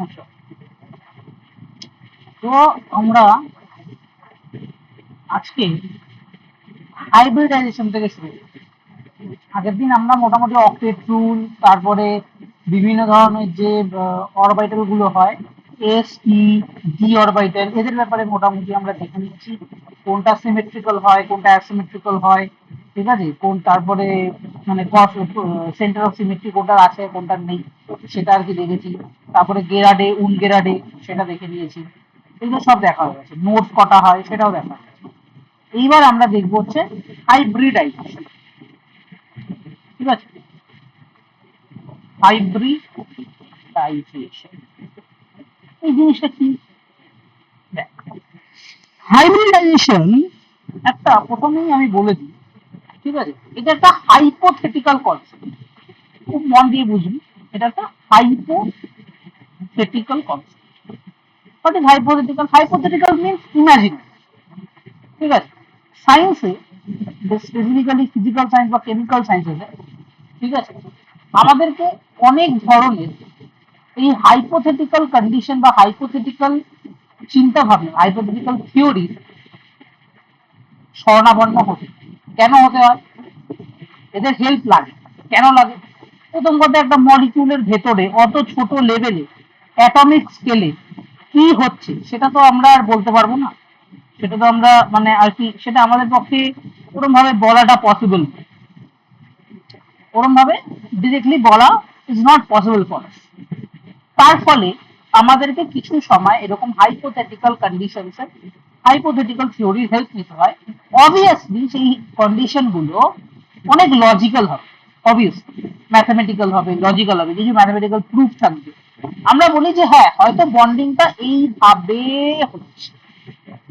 আচ্ছা, তো আমরা আজকে হাইব্রিডাইজেশন থেকে শুরু করি। আগের দিন আমরা মোটামুটি অক্টেট রুল, তারপরে বিভিন্ন ধরনের যে অরবিটাল গুলো হয়, এস ই ডি অরবিটাল, এদের ব্যাপারে মোটামুটি আমরা দেখে নিচ্ছি কোনটা সিমেট্রিক্যাল হয়, কোনটা অ্যাসিমেট্রিক্যাল হয়, ঠিক আছে, কোন তারপরে মানে সেন্টার অফ সিমেট্রি কোনটার আছে কোনটার নেই সেটা আর কি দেখেছি। তারপরে গেরাডে উনগেরাডে সেটা দেখে নিয়েছি। এগুলো সব দেখা হয়ে গেছে, নোটস কটা হয় সেটাও দেখা হয়ে গেছে। এইবার আমরা দেখবো হচ্ছে হাইব্রিডাইজেশন। ঠিক আছে, হাইব্রিডাইজেশন এই জিনিসটা কি? দেখ, হাইব্রিডাইজেশন একটা, প্রথমেই আমি বলে দিই, ঠিক আছে, এটা একটা হাইপোথেটিক্যাল কনসেপ্ট। খুব মন দিয়ে বুঝবি, এটা একটা hypothetical concept. What is hypothetical? Hypothetical means imaginary. ঠিক আছে, সায়েন্সে, স্পেসিফিক্যালি ফিজিক্যাল সায়েন্স বা কেমিক্যাল সায়েন্সে, ঠিক আছে, আমাদেরকে অনেক ধরনের এই হাইপোথেটিক্যাল কন্ডিশন বা হাইপোথেটিক্যাল চিন্তা ভাবনা, হাইপোথেটিক্যাল থিওরি স্বর্ণাপন্ন হতে। কেন হতে হয়? এদের হেল্প লাগে। কেন লাগে? প্রথম কথা, একটা মলিকিউলের ভেতরে অত ছোট লেভেলে, অ্যাটমিক স্কেলে কি হচ্ছে সেটা তো আমরা আর বলতে পারবো না। সেটা তো আমরা মানে আর কি, সেটা আমাদের পক্ষে ওরম ভাবে বলাটা পসিবল, ওরম ভাবে ডিরেক্টলি বলা is not possible for us. তার ফলে আমাদেরকে কিছু সময় এরকম হাইপোথেটিক্যাল কন্ডিশনসে, হাইপোথেটিক্যাল থিওরির হেল্প নিতে হয়। অবভিয়াসলি সেই কন্ডিশন গুলো অনেক লজিক্যাল হবে, অবভিয়াসলি ম্যাথামেটিক্যাল হবে, লজিক্যাল হবে, কিছু ম্যাথামেটিক্যাল প্রুফ থাকবে। আমরা বলি যে হ্যাঁ, হয়তো বন্ডিংটা এইভাবে হচ্ছে।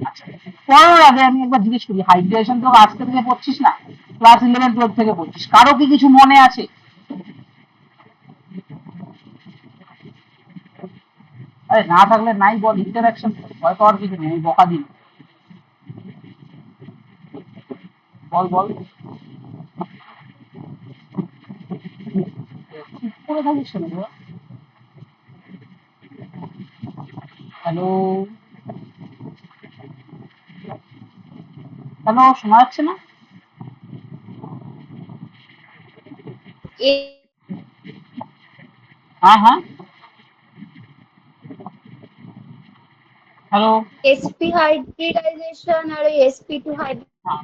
আচ্ছা, পড়ার আগে আমি একবার জিজ্ঞেস করি, হাইড্রেশন তো আজকে থেকে পড়ছিস না, ক্লাস 11 12 থেকে পড়ছিস, কারো কি কিছু মনে আছে? আরে না থাকলে নাই, বল, ইন্টারাকশন, ভয় পাওয়ার কিছু নেই, আমি বকা দিই। বল বল, চুপ করে থাকিস কেন তোরা? হ্যালো, হ্যালো, শোনা যাচ্ছে না? হ্যাঁ হ্যাঁ, হ্যালো। এসপি হাইব্রিডাইজেশন আর sp2 হাইব্রিড। হ্যাঁ,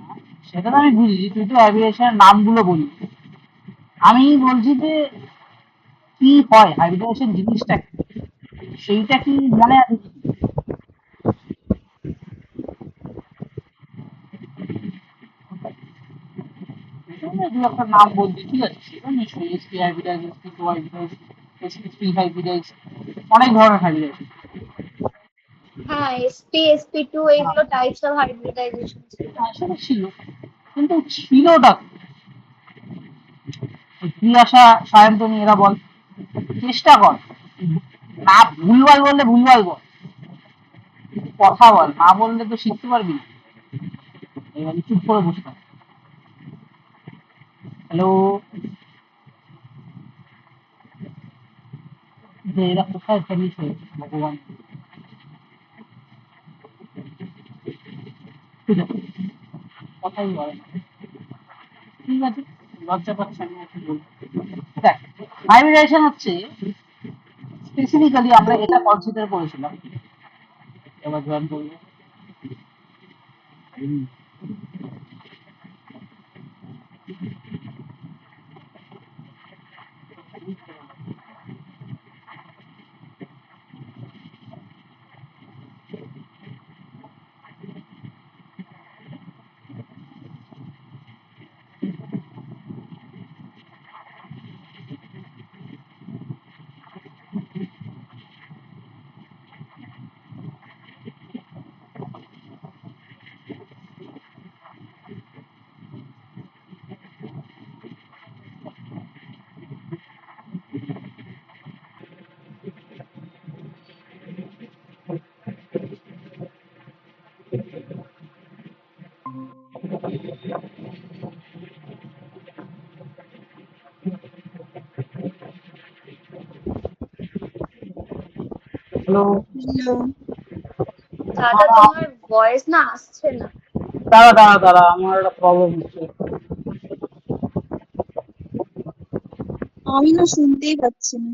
সেটা তো আমি বুঝি, তুই তো অ্যাভিয়েশনের নামগুলো বলি। আমি বলছি যে কি হয় হাইব্রিডেশন জিনিসটা কি, সেইটা কি মনে আছে কি? দু একটা নাম বলছি, ঠিক আছে, সেটা নিশ্চয়ই sp hybridise, sp two hybridise, sp three hybridise, অনেক ধরনের হাইব্রিডাইজ। হ্যাঁ, sp2 এগুলো টাইপস অফ হাইব্রিডাইজেশন ছিল। হ্যাঁ, সেটা ছিল, কিন্তু ছিলটা কি? ক্রিয়াশা, সায়ন্তনী, এরা বল, চেষ্টা কর, না ভুলভাল বললে ভুলভাল বল, কথা বল, না বললে তো শিখতে পারবি না। এবার চুপ করে বসে থাক। হ্যালো, যে এরা কোথায় ফেলিছে ভগবান। ঠিক আছে, কথাই বলে না। ঠিক আছে, লজ্জা পাচ্ছে, আমি আর কি বলবো। দেখ, হাইব্রিডাইজেশন হচ্ছে, স্পেসিফিক্যালি আমরা এটা কনসিডার করেছিলাম, এবার জয়েন করবো। হ্যালো। হ্যালো দাদা, তোমার ভয়েস না আসছে না। দাঁড়া আমার একটা প্রবলেম হচ্ছে। আমি না শুনতেই পাচ্ছি না।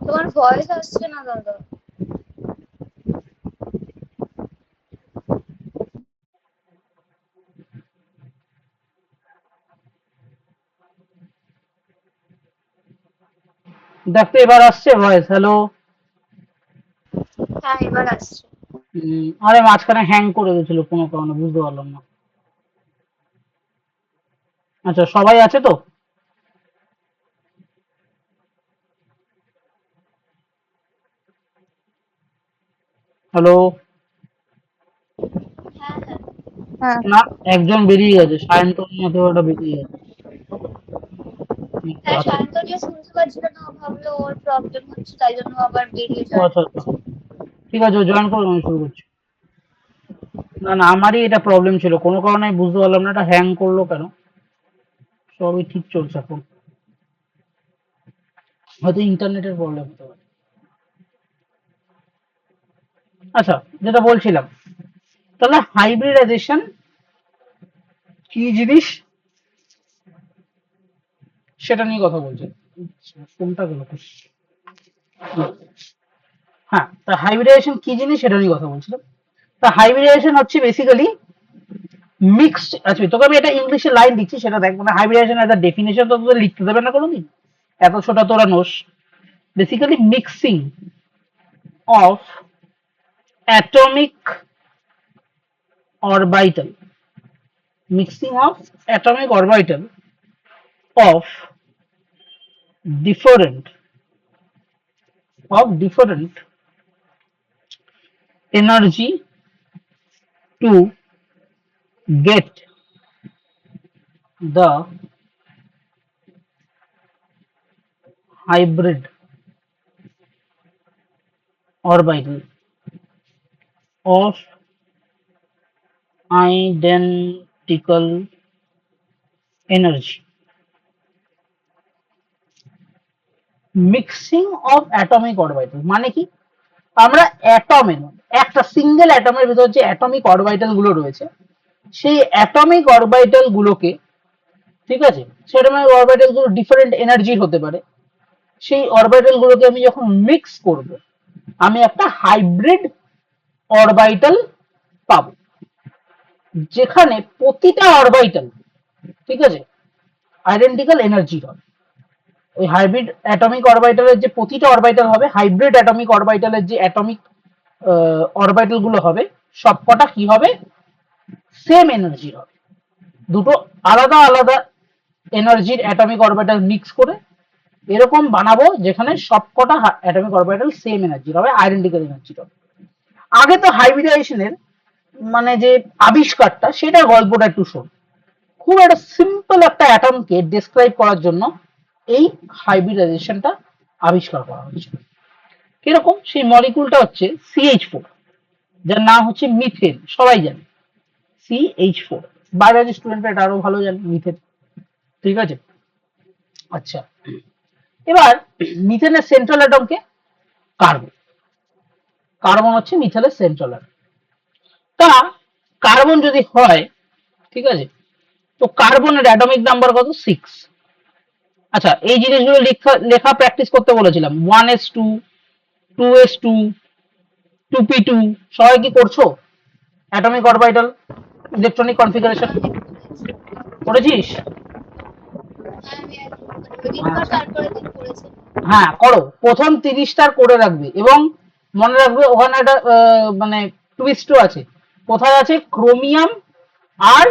তোমার ভয়েস আসছে না দাদা। দেখতে এবার আসছে ভয়েস? হ্যালো। হ্যাঁ, এবার আসছে। আরে মাঝখানে হ্যাং করে গেছিল কোনো কারণে, বুঝতে পারলাম না। আচ্ছা, সবাই আছে তো? হ্যালো। হ্যাঁ হ্যাঁ হ্যাঁ না, একজন বেরিয়ে গেছে, সায়ন্তনী না কেউ একটা বেরিয়ে গেছে। হ্যাঁ, আচ্ছা। সায়ন্তনীয় শুনতে পাচ্ছিল না, ও ভাবলো ওর প্রবলেম হচ্ছে, তাই জন্য আবার বেরিয়ে ও জয়েন আচ্ছা আচ্ছা, করছে। ঠিক আছে, জয়েন করুন, আমি শুরু করছি। না আমারই এটা প্রবলেম ছিল, কোনো কারণে আমি বুঝতে পারলাম না এটা হ্যাং করলো কেন। সবই ঠিক চলছে এখন, হয়তো ইন্টারনেটের প্রবলেম হতে পারে। আচ্ছা, যেটা বলছিলাম, তাহলে হাইব্রিডাইজেশন কি জিনিস সেটা নিয়ে কথা বলছি। কোনটা গেল? হ্যাঁ, তা হাইব্রিডাইজেশন কি জিনিস সেটা নিয়ে কথা বলছিলাম। তা হাইব্রিডাইজেশন হচ্ছে বেসিক্যালি মিক্সড। আচ্ছা, তোকে আমি এটা ইংলিশে লাইন দিচ্ছি, সেটা দেখ। মানে হাইব্রিডাইজেশন একটা ডেফিনেশন তো তোদের লিখতে দেবে না কোনোদিন, এত ছোট তোরা নোস। Basically mixing of atomic orbital, mixing of atomic orbital of different different energy to get the hybrid orbital of identical energy. Mixing of atomic orbital মানে কি? আমরা অ্যাটমের, একটা সিঙ্গেল অ্যাটমের ভিতর যে অ্যাটমিক অরবিটাল গুলো রয়েছে, সেই অ্যাটমিক অরবিটাল গুলোকে, ঠিক আছে, সেরকম অরবিটাল গুলো ডিফারেন্ট এনার্জির হতে পারে। সেই অরবিটাল গুলোকে আমি যখন মিক্স করব, আমি একটা হাইব্রিড অরবিটাল পাবো, যেখানে প্রতিটা অরবিটাল, ঠিক আছে, আইডেন্টিক্যাল এনার্জির হবে। ওই হাইব্রিড অ্যাটমিক অরবিটালের যে প্রতিটা অরবিটাল হবে, হাইব্রিড অ্যাটমিক অরবিটালের যে অ্যাটমিক অরবিটাল গুলো হবে, সবকটা কি হবে? সেম এনার্জির হবে। দুটো আলাদা আলাদা এনার্জির অ্যাটমিক অরবিটাল মিক্স করে এরকম বানাবো যেখানে সবকটা অ্যাটমিক অরবিটাল সেম এনার্জির হবে, আইডেন্টিক্যাল এনার্জির হবে। আগে তো হাইব্রিডাইজেশনের মানে যে আবিষ্কারটা, সেটা গল্পটা একটু শোন। খুব একটা সিম্পল একটা অ্যাটমকে ডেসক্রাইব করার জন্য এই হাইব্রিডাইজেশনটা আবিষ্কার করা হয়েছিল। কিরকম? সেই মলিকুলটা হচ্ছে CH4, যার নাম হচ্ছে মিথেন, সবাই জানে CH4। বায়োলজি স্টুডেন্টরা এটা আরো ভালো জানে, মিথেন, ঠিক আছে। আচ্ছা, এবার মিথেনের সেন্ট্রাল অ্যাটমকে কার্বন। কার্বন হচ্ছে মিথেনের সেন্ট্রাল অ্যাটম। তা কার্বন যদি হয়, ঠিক আছে, তো কার্বনের অ্যাটমিক নাম্বার কত? 6। আচ্ছা, এই জিনিসগুলো লেখা লেখা প্র্যাকটিস করতে বলেছিলাম। 1s2, 2s2, 2p2, সবাই কি করছো? অ্যাটমিক অরবিটাল ইলেকট্রনিক কনফিগারেশন হ্যাঁ, আমি করেছি। করেছিস? হ্যাঁ, আমি একদম ওই হ্যাঁ, দিনকার তারপরের দিন করেছি। হ্যাঁ করো, প্রথম 30টা করে রাখবে, এবং মনে রাখবে ওখানে একটা মানে টুইস্টও আছে। কোথায় আছে? ক্রোমিয়াম আর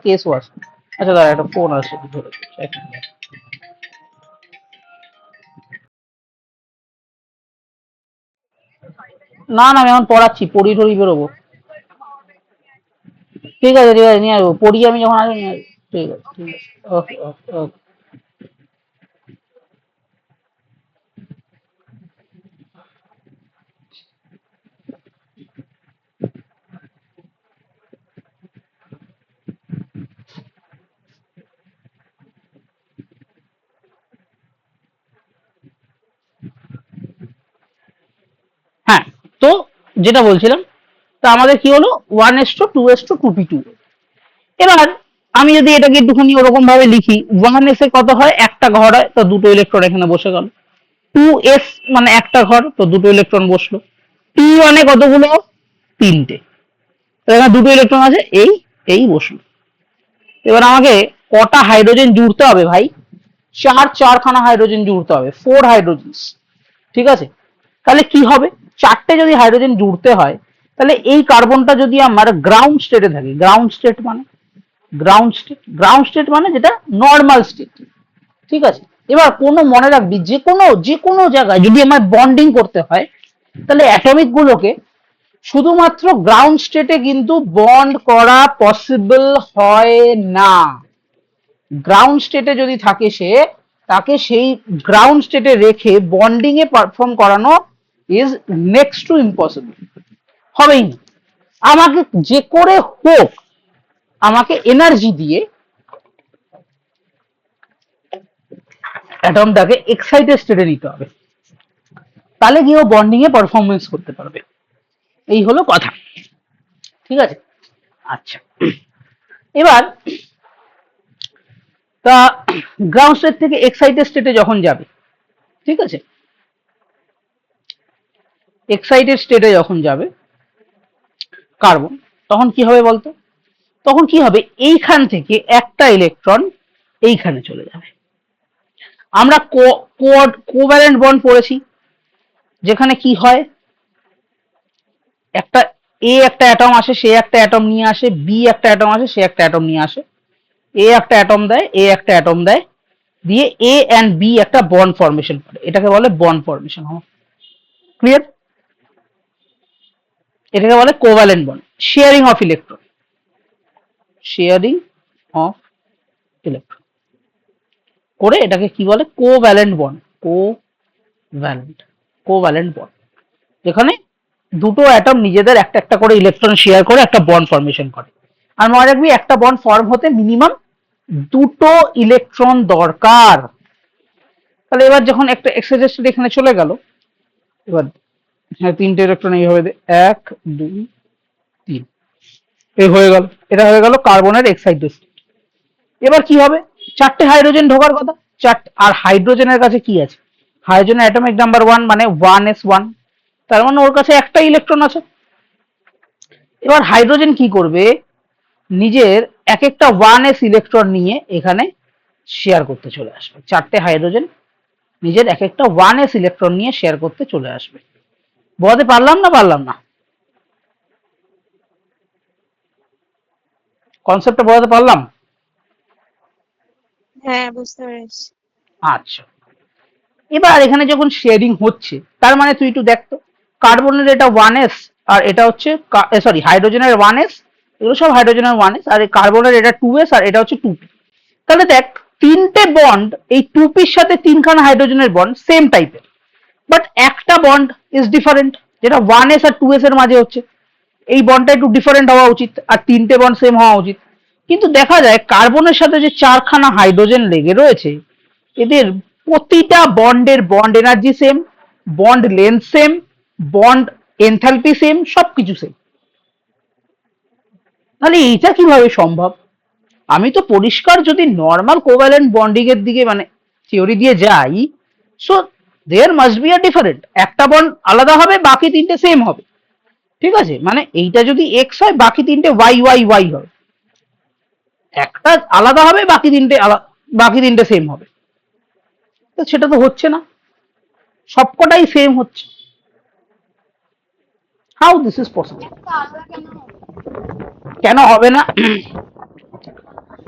কেসও আছে। আচ্ছা দাঁড়া, একটা ফোন আছে, ধরে এক মিনিট। না আমি এখন পড়াচ্ছি, পড়ি টড়ি বেরোবো। ঠিক আছে নিয়ে আসবো, পড়ি আমি যখন আসবো নিয়ে আসবো। ঠিক আছে, ঠিক আছে, ওকে ওকে ওকে। যেটা বলছিলাম, তা আমাদের কি হলো 1:2:2p2। এবার আমি যদি এটাকে একটুখানি ওরকম ভাবে লিখি, 1s এ কত হয়, একটা ঘর হয়, তো দুটো ইলেকট্রন এখানে বসে গেল। 2s মানে একটা ঘর, তো দুটো ইলেকট্রন বসলো। p1 এ কতগুলো, তিনটে, তো এখানে দুটো ইলেকট্রন আছে, এই এই বসলো। এবার আমাকে কটা হাইড্রোজেন জুড়তে হবে ভাই, চারখানা হাইড্রোজেন জুড়তে হবে, 4 হাইড্রোজেন। ঠিক আছে, তাহলে কি হবে, চারটে যদি হাইড্রোজেন জুড়তে হয়, তাহলে এই কার্বনটা যদি আমার গ্রাউন্ড স্টেটে থাকে, গ্রাউন্ড স্টেট মানে যেটা নর্মাল স্টেট। ঠিক আছে, এবার কোনো মনে রাখবি, যে কোনো জায়গায় যদি আমার বন্ডিং করতে হয়, তাহলে অ্যাটমিক গুলোকে শুধুমাত্র গ্রাউন্ড স্টেটে কিন্তু বন্ড করা পসিবল হয় না। গ্রাউন্ড স্টেটে যদি থাকে সে, তাকে সেই গ্রাউন্ড স্টেটে রেখে বন্ডিং এ পারফর্ম করানো ইজ নেক্সট টু ইম্পসিবল, হবেই না। আমাকে যে করে হোক, আমাকে এনার্জি দিয়ে অ্যাটমটাকে এক্সাইটেড স্টেটে নিতে হবে, তাহলে কি ও বন্ডিং এ পারফরমেন্স করতে পারবে। এই হলো কথা। ঠিক আছে, আচ্ছা, এবার তা গ্রাউন্ড স্টেট থেকে এক্সাইটেড স্টেটে যখন যাবে, ঠিক আছে, এক্সাইটেড স্টেটে যখন যাবে কার্বন, তখন কি হবে বলতো, তখন কি হবে, এইখান থেকে একটা ইলেকট্রন এইখানে চলে যাবে। আমরা কোভ্যালেন্ট বন্ড পড়েছি, যেখানে কি হয়, একটা একটা অ্যাটম আসে, সে একটা অ্যাটম নিয়ে আসে, বি একটা অ্যাটম আসে, সে একটা অ্যাটম নিয়ে আসে, একটা অ্যাটম দেয়, একটা অ্যাটম দেয়, দিয়ে এ এন্ড বি একটা বন্ড ফর্মেশন করে, এটাকে বলে বন্ড ফর্মেশন। ক্লিয়ার? এটাকে বলে covalent bond, sharing of electron, sharing of electron করে এটাকে কি বলে, কোভ্যালেন্ট বন্ড, কোভ্যালেন্ট বন্ড, যেখানে দুটো অ্যাটম নিজেদের একটা একটা করে ইলেকট্রন শেয়ার করে একটা বন্ড ফর্মেশন করে। আর মনে রাখবি, একটা বন্ড ফর্ম হতে মিনিমাম দুটো ইলেকট্রন দরকার। তাহলে এবার যখন একটা এক্সাইটেড স্টেট এখানে চলে গেল, এবার হ্যাঁ তিনটে ইলেকট্রন এইভাবে এক দুই তিন, এই হয়ে গেল, এটা হয়ে গেল কার্বনের এক্সাইটেড স্টেট। এবার কি হবে, চারটে হাইড্রোজেন ঢোকার কথা, আর হাইড্রোজেনের কাছে কি আছে, হাইড্রোজেনের অ্যাটমিক নাম্বার 1 মানে 1s1, তার মানে ওর কাছে একটা ইলেকট্রন আছে। এবার হাইড্রোজেন কি করবে, নিজের এক একটা 1s ইলেকট্রন নিয়ে এখানে শেয়ার করতে চলে আসবে, চারটে হাইড্রোজেন নিজের এক একটা 1s ইলেকট্রন নিয়ে শেয়ার করতে চলে আসবে। বোঝাতে পারলাম না? কনসেপ্টটা বোঝাতে পারলাম? হ্যাঁ, বুঝতে পেরেছি। আচ্ছা, এবার এখানে যখন শেয়ারিং হচ্ছে, তার মানে তুই একটু দেখ তো, কার্বনের এটা 1s, আর এটা হচ্ছে সরি হাইড্রোজেনের 1s, এগুলো সব হাইড্রোজেনের 1s, আর কার্বনের এটা 2s, আর এটা হচ্ছে 2p। তাহলে দেখ, তিনটে বন্ড, এই 2pর সাথে তিনখানা হাইড্রোজেনের বন্ড সেম টাইপের, বাট একটা বন্ড ইজ ডিফারেন্ট, যেটা 1s আর 2s এর মাঝে হচ্ছে, এই বন্ডটা একটু ডিফারেন্ট হওয়া উচিত, আর তিনটে বন্ড সেম হওয়া উচিত। কিন্তু দেখা যায় কার্বনের সাথে যে চারখানা হাইড্রোজেন লেগে রয়েছে, এদের প্রতিটা বন্ডের bond energy same, bond length same, bond enthalpy same, সবকিছু সেম। তাহলে এইটা কিভাবে সম্ভব? আমি তো পরিষ্কার যদি নর্মাল কোভ্যালেন্ট বন্ডিং এর দিকে মানে থিওরি দিয়ে যাই, so there must be a different, একটা বন্ড আলাদা হবে, বাকি তিনটে সেম হবে। ঠিক আছে, মানে এইটা যদি এক্স হয়, বাকি তিনটে ওয়াই ওয়াই ওয়াই হবে, একটা আলাদা হবে, বাকি তিনটে সেম হবে। তো সেটা তো হচ্ছে না, সবকটাই সেম হচ্ছে। How this is possible? একটা আলাদা কেন হবে? কেন হবে না?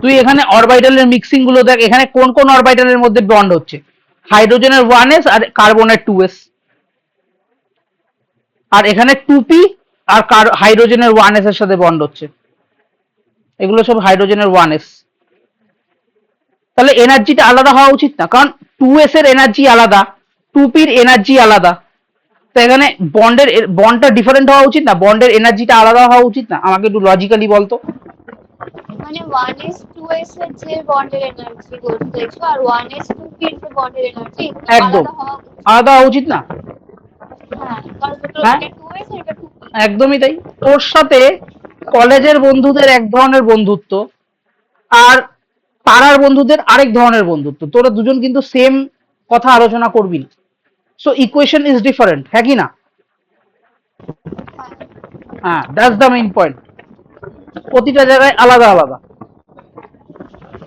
তুই এখানে অরবিটালের মিক্সিং গুলো দেখ, এখানে কোন কোন অরবিটালের মধ্যে বন্ড হচ্ছে, হাইড্রোজেনের 1s আর কার্বনের 2s, আর এখানে 2p আর হাইড্রোজেনের 1s এর সাথে বন্ড হচ্ছে, এগুলো সব হাইড্রোজেনের 1s। তাহলে এনার্জিটা আলাদা হওয়া উচিত না, কারণ 2s এর এনার্জি আলাদা, 2pর এনার্জি আলাদা, তো এখানে বন্ডটা ডিফারেন্ট হওয়া উচিত না, বন্ডের এনার্জিটা আলাদা হওয়া উচিত না? আমাকে একটু লজিক্যালি বলতো। মানে 1s 2s এর যে বন্ডের এনার্জি বলতে চাইছো, আর 1s 2p এর যে বন্ডের এনার্জি, এগুলো একদম আলাদা হওয়া উচিত। আলাদা হওয়া উচিত না? হ্যাঁ, কারণ দুটো, হ্যাঁ, এটা 2s আর এটা 2p। একদমই তাই। ওর সাথে কলেজের বন্ধুদের এক ধরনের বন্ধুত্ব, আর পাড়ার বন্ধুদের আরেক ধরনের বন্ধুত্ব, তোরা দুজন কিন্তু সেম কথা আলোচনা করবি না। সো ইকুয়েশন ইজ ডিফারেন্ট, হ্যাঁ কি না? হ্যাঁ, দ্যাটস দ্য মেইন পয়েন্ট। প্রতিটা জায়গায় আলাদা আলাদা।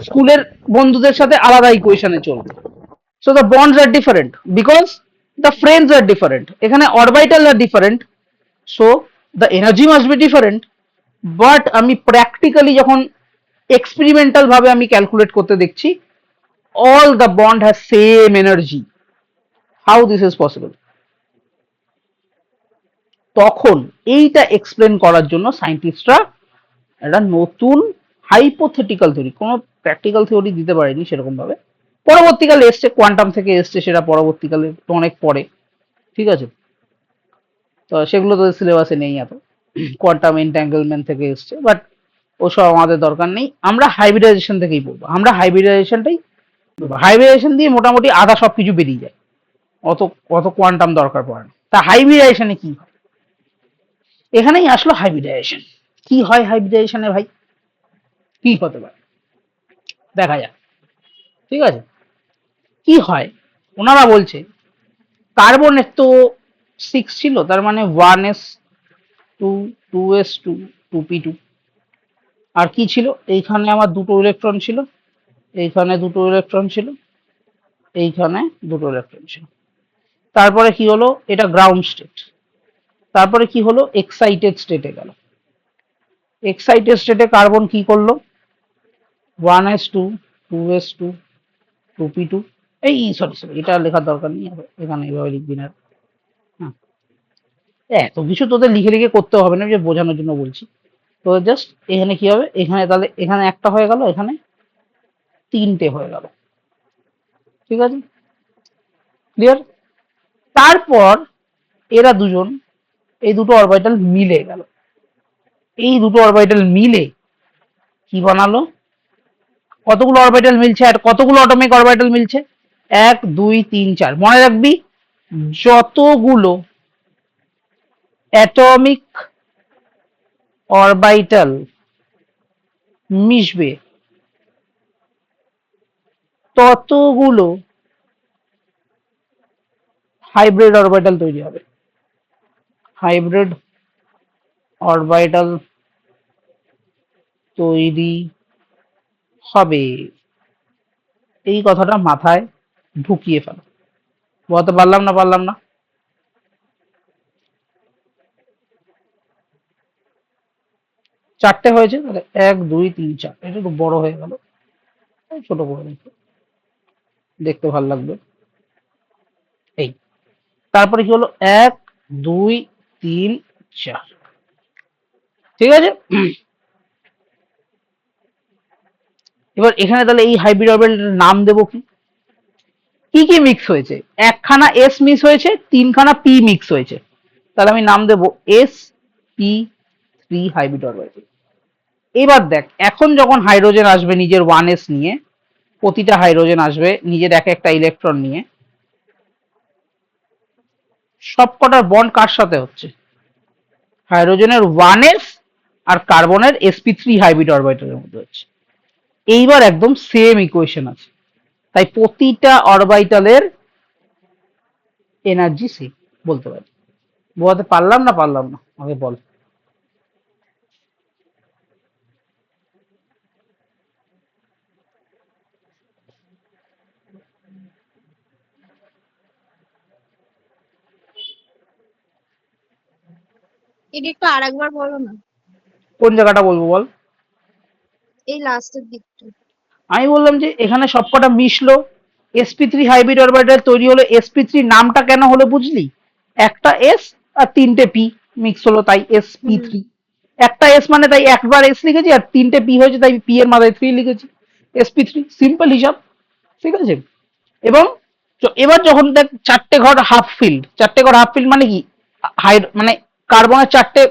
স্কুলের বন্ধুদের সাথে আলাদা ইকুয়েশনে চলবে। So the bonds are different because the friends are different. এখানে orbital are different, so the energy must be different. But আমি প্র্যাকটিক্যালি যখন এক্সপেরিমেন্টাল ভাবে আমি ক্যালকুলেট করতে দেখছি, all the bond has same energy. How this is possible? তখন এইটা explain করার জন্য সায়েন্টিস্টরা একটা নতুন হাইপোথেটিক্যাল থিওরি, কোনো প্র্যাকটিক্যাল থিওরি দিতে পারেনি সেরকম ভাবে, পরবর্তীকালে এসছে, কোয়ান্টাম থেকে এসছে, সেটা পরবর্তীকালে অনেক পরে, ঠিক আছে? তো সেগুলো তো সিলেবাসে নেই এত। কোয়ান্টাম এনট্যাঙ্গেলমেন্ট থেকে এসছে, বাট ওসব আমাদের দরকার নেই। আমরা হাইব্রিডাইজেশন থেকেই পড়বো। আমরা হাইব্রিডাইজেশনটাই, হাইব্রিডাইজেশন দিয়ে মোটামুটি আধা সবকিছু বেরিয়ে যায়, অত অত কোয়ান্টাম দরকার পড়ে না। তা হাইব্রিডাইজেশনে কি হয়? এখানেই আসলো হাইব্রিডাইজেশন। কি হয় হাইব্রিডাইজেশনে ভাই? কি হতে পারে দেখা যাক, ঠিক আছে? কি হয় ওনারা বলছে, কার্বনের তো 6 ছিল, তার মানে 1s2 2s2 2p2। আর কি ছিল? এইখানে আমার দুটো ইলেকট্রন ছিল, এইখানে দুটো ইলেকট্রন ছিল, এইখানে দুটো ইলেকট্রন ছিল। তারপরে কি হলো? এটা গ্রাউন্ড স্টেট। তারপরে কি হলো? এক্সাইটেড স্টেটে গেল। এক্সাইটেড স্টেটে কার্বন কি করলো? 1s2 2s2 2p2। এই সরি সরি, এটা লেখার দরকার নেই, এখানে এইভাবে লিখবি না। হ্যাঁ, এত কিছু তোদের লিখে লিখে করতে হবে না, যে বোঝানোর জন্য বলছি। তো জাস্ট এখানে কি হবে? এখানে তাহলে এখানে একটা হয়ে গেল, এখানে তিনটে হয়ে গেল, ঠিক আছে? ক্লিয়ার? তারপর এরা দুজন, এই দুটো অরবিটাল মিলে গেল। এই দুটো অরবিটাল মিলে কি বানালো? কতগুলো অরবিটাল মিলছে আর কতগুলো অটোমিক অরবিটাল মিলছে? 1 2 3 4। মনে রাখবি, যতগুলো অ্যাটমিক অরবিটাল মিশবে ততগুলো হাইব্রিড অরবিটাল তৈরি হবে। হাইব্রিড অরবিটাল তৈরি হবে, এই কথাটা মাথায় ঢুকিয়ে ফেলো। বলতে পারলাম না? পারলাম না? চারটে হয়েছে, তাহলে 1 2 3 4। এটা একটু বড় হয়ে গেল, ছোট করে দেখো, দেখতে ভালো লাগবে। এই তারপরে কি হলো? 1 2 3 4, ঠিক আছে? এবার এখানে তাহলে এই হাইব্রিড অরবিটালের নাম দেবো কি? কি কি মিক্স হয়েছে? একখানা এস মিক্স হয়েছে, তিনখানা পি মিক্স হয়েছে, তাহলে আমি নাম দেবো sp3 হাইব্রিড অরবিটাল। এবার দেখ, এখন যখন হাইড্রোজেন আসবে নিজের 1s নিয়ে, প্রতিটা হাইড্রোজেন আসবে নিজের এক একটা ইলেকট্রন নিয়ে, সবকটার বন্ড কার সাথে হচ্ছে? হাইড্রোজেনের 1s আর কার্বনের sp3 হাইব্রিড অরবিটালের মধ্যে হচ্ছে। এইবার একদম সেম ইকুয়েশন আছে, তাই প্রতিটা অরবিটালের এনার্জি সেম বলতে পারি। বোঝাতে পারলাম না? পারলাম না? আগে বল। এটা একটু আরেকবার বলো না, কোন জায়গাটা বলবো বল? এই লাস্টের দিকটা। আমি বললাম যে এখানে সবকটা মিশলো, sp3 হাইব্রিড অরবিটাল তৈরি হলো। sp3 নামটা কেন হলো বুঝলি? একটা s আর তিনটে p মিক্স হলো, তাই হুম। sp3। একটা s মানে তাই একবার s লিখেছি, আর তিনটে p হয়েছে তাই p এর মাথায় 3 লিখেছি, sp3। সিম্পল হিসাব, ঠিক আছে? এবং এবার যখন দেখ চারটে ঘর হাফ ফিল্ড, চারটে ঘর হাফ ফিল্ড মানে কি? মানে কার্বনের চারটে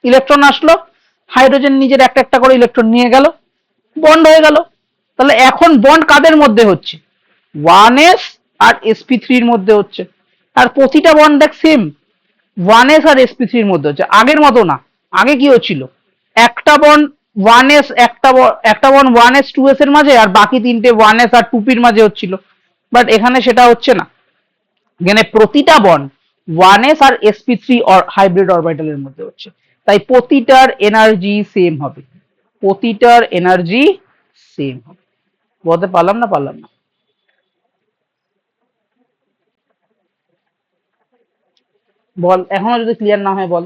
ইলেকট্রন আসলো, হাইড্রোজেন নিজের একটা একটা করে ইলেকট্রন নিয়ে গেল, বন্ড হয়ে গেল। তাহলে এখন বন্ড কাদের মধ্যে হচ্ছে? 1s আর sp3 এর মধ্যে হচ্ছে। আর প্রতিটা বন্ড দেখ সেম, 1s আর sp3 এর মধ্যে হচ্ছে, আগের মতো না। আগে কি হচ্ছিল, একটা বন্ড 1s, একটা বন্ড 1s 2s এর মাঝে, আর বাকি তিনটে 1s আর 2p-র মাঝে হচ্ছিল। বাট এখানে সেটা হচ্ছে না, এখানে প্রতিটা বন্ড 1s আর sp3 হাইব্রিড অরবিটালের মধ্যে হচ্ছে। তাই প্রতিটার এনার্জি সেম হবে, প্রতিটার এনার্জি সেম হবে। বলতে পারলাম না, পারলাম না? বল, এখনো যদি ক্লিয়ার না হয় বল।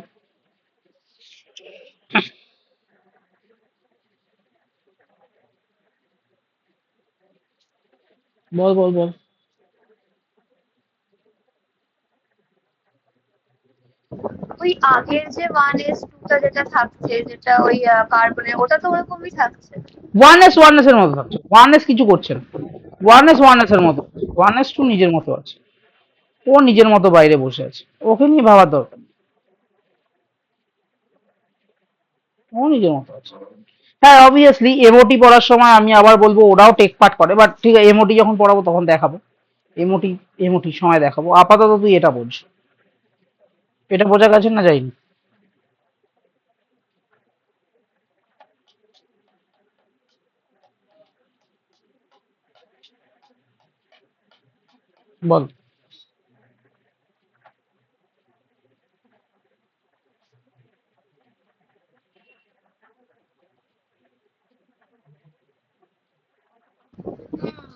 বল বল বল। ওই আগের যে 1s2 টা যেটা থাকছে, যেটা ওই কার্বনের, ওটা তো ওরকমই থাকছে। 1s এর মতো থাকছে, 1s কিছু করছে না। 1s এর মতো, 1s2 নিজের মতো আছে, ও নিজের মতো বাইরে বসে আছে, ওকে নিয়ে ভাবার দরকার নেই, ও নিজের মতো আছে। হ্যাঁ অবভিয়াসলি এমওটি পড়ার সময় আমি আবার বলবো ওরাও টেক পার্ট করে, বাট ঠিক আছে এমওটি যখন পড়াবো তখন দেখাবো। এমওটি, এমওটির সময় দেখাবো, আপাতত তুই এটা বোঝ। এটা বোঝা গেছে না যায়নি? বল।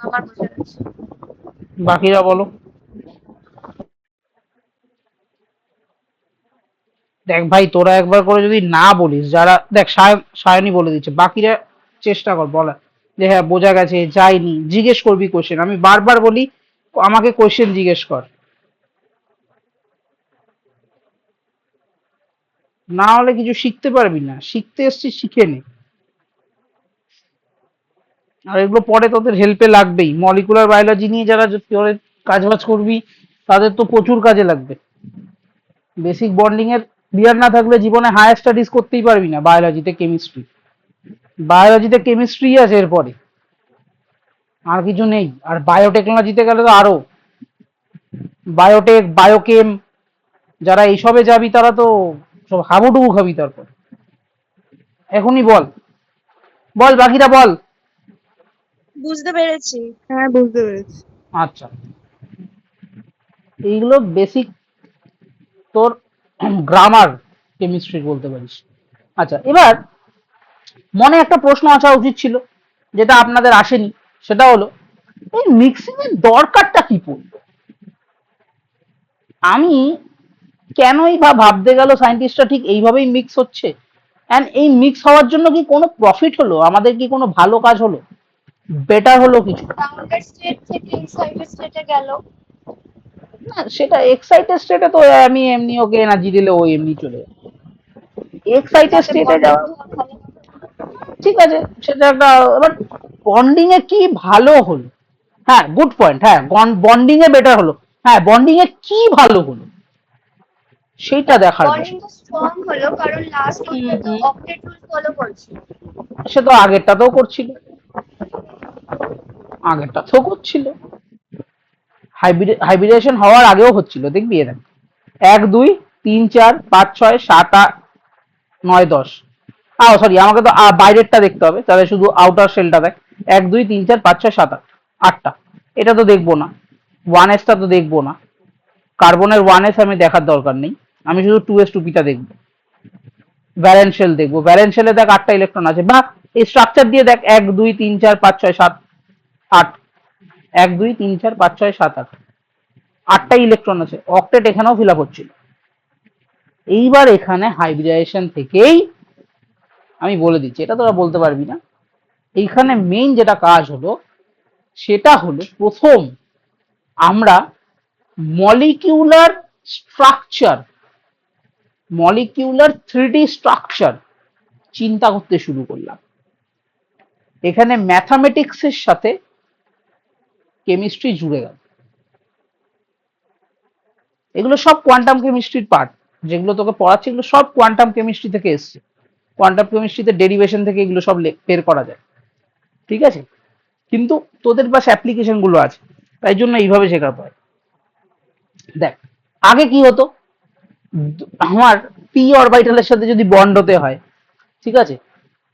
আমার বোঝা গেছে। বাকিরা বলো। দেখ ভাই তোরা একবার করে যদি না বলিস, যারা দেখ সায়নী বলে দিচ্ছে, বাকিরা চেষ্টা কর বলা, যে হ্যাঁ বোঝা গেছে, যায়নি, জিজ্ঞেস করবি কোশ্চেন। আমি বারবার বলি আমাকে কোশ্চেন জিজ্ঞেস কর, না হলে কিছু শিখতে পারবি না। শিখতে এসছিস শিখে নে, আর এগুলো পরে তোদের হেল্পে লাগবেই। মলিকুলার বায়োলজি নিয়ে যারা পরে কাজবাজ করবি তাদের তো প্রচুর কাজে লাগবে। বেসিক বন্ডিং এর ক্লিয়ার না থাকলে জীবনে হায়ার স্টাডিজ করতেই পারবি না। বায়োলজিতে কেমিস্ট্রি, বায়োলজিতে কেমিস্ট্রি আছে, এরপরে আর কিছু নেই। আর বায়োটেকনোলজিতে গেলে তো আরো, বায়োটেক, বায়োকেম, যারা এইসবে যাবি তারা তো সব হাবুডুবু খাবি তারপর। এখনই বল, বল বাকিরা বল। বুঝতে পেরেছি, হ্যাঁ বুঝতে পেরেছি। আচ্ছা, এইগুলো বেসিক তোর গ্রামার কেমিস্ট্রি বলতে পারিস। আচ্ছা, এবার মনে একটা প্রশ্ন আসা উচিত ছিল, যেটা আপনাদের আসেনি, সেটা হলো এই মিক্সিং এর দরকারটা কি পড়লো। আমি কেনই বা ভাবতে গেল সায়েন্টিস্টরা ঠিক এইভাবেই মিক্স হচ্ছে, অ্যান্ড এই মিক্স হওয়ার জন্য কি কোনো প্রফিট হলো, আমাদের কি কোনো ভালো কাজ হলো, বেটার হলো কিছু? গ্রাউন্ডেড স্টেট থেকে ইনসাইডেড স্টেটে গেল। না, সেটা এক্সাইটেড স্টেটে তো আমি এমনি ওকে এনার্জি দিলে ও এমনি চলে যাবে। এক্সাইটেড যাতে স্টেটে বন্ডিং যাওয়া ভালো হবে। ঠিক আছে, সেটা একটা, এবার বন্ডিং এ কি ভালো হলো? হ্যাঁ গুড পয়েন্ট, হ্যাঁ বন্ডিং এ বেটার হলো, হ্যাঁ বন্ডিং এ কি ভালো হলো সেটা দেখার বিষয়। বন্ডিংটা স্ট্রং হলো কারণ লাস্ট অব্দি তো অক্টেট রুল ফলো করছে। সে তো আগেরটাতেও করছিল, আগেরটাতেও করছিল, হাইব্রিডেশন হওয়ার আগেও হচ্ছিল, দেখবি এরা 1 2 3 4 5 6 7 8 9 10। সরি, আমাকে তো বাইরেরটা দেখতে হবে, তাহলে শুধু আউটার শেলটা দেখ। 1 2 3 4 5 6 7 8, আটটা। এটা তো দেখবো না, 1s টা তো দেখবো না, কার্বনের 1s আমি দেখার দরকার নেই, আমি শুধু 2s 2p-টা দেখবো। ভ্যালেন্স শেল দেখবো, ভ্যালেন্স শেলে দেখ 8টা ইলেকট্রন আছে, বা এই স্ট্রাকচার দিয়ে দেখ 1 2 3 4 5 6 7 8, 1 2 3 4 5 6 7 8, 8টা ইলেকট্রন আছে। অক্টেট এখানেও ফিল আপ হচ্ছিল। এইবার এখানে হাইব্রিডাইজেশন থেকেই আমি বলে দিচ্ছি, এটা তোরা বলতে পারবি না, এইখানে মেইন যেটা কাজ হলো সেটা হলো প্রথম আমরা molecular structure, molecular 3D structure চিন্তা করতে শুরু করলাম। এখানে ম্যাথামেটিক্সের সাথে কেমিস্ট্রি জুড়ে গেল। এগুলো সব কোয়ান্টাম কেমিস্ট্রির পার্ট, যেগুলো তোকে পড়াচ্ছি এগুলো সব কোয়ান্টাম কেমিস্ট্রি থেকে এসছে। কোয়ান্টাম কেমিস্ট্রিতে ডেরিভেশন থেকে এগুলো সব বের করা যায়, ঠিক আছে? কিন্তু তোদের পাশে অ্যাপ্লিকেশন গুলো আছে, তাই জন্য এইভাবে শেখাতে হয়। দেখ, আগে কি হতো, আমার পি অরবিটালের সাথে যদি বন্ড হতে হয়, ঠিক আছে,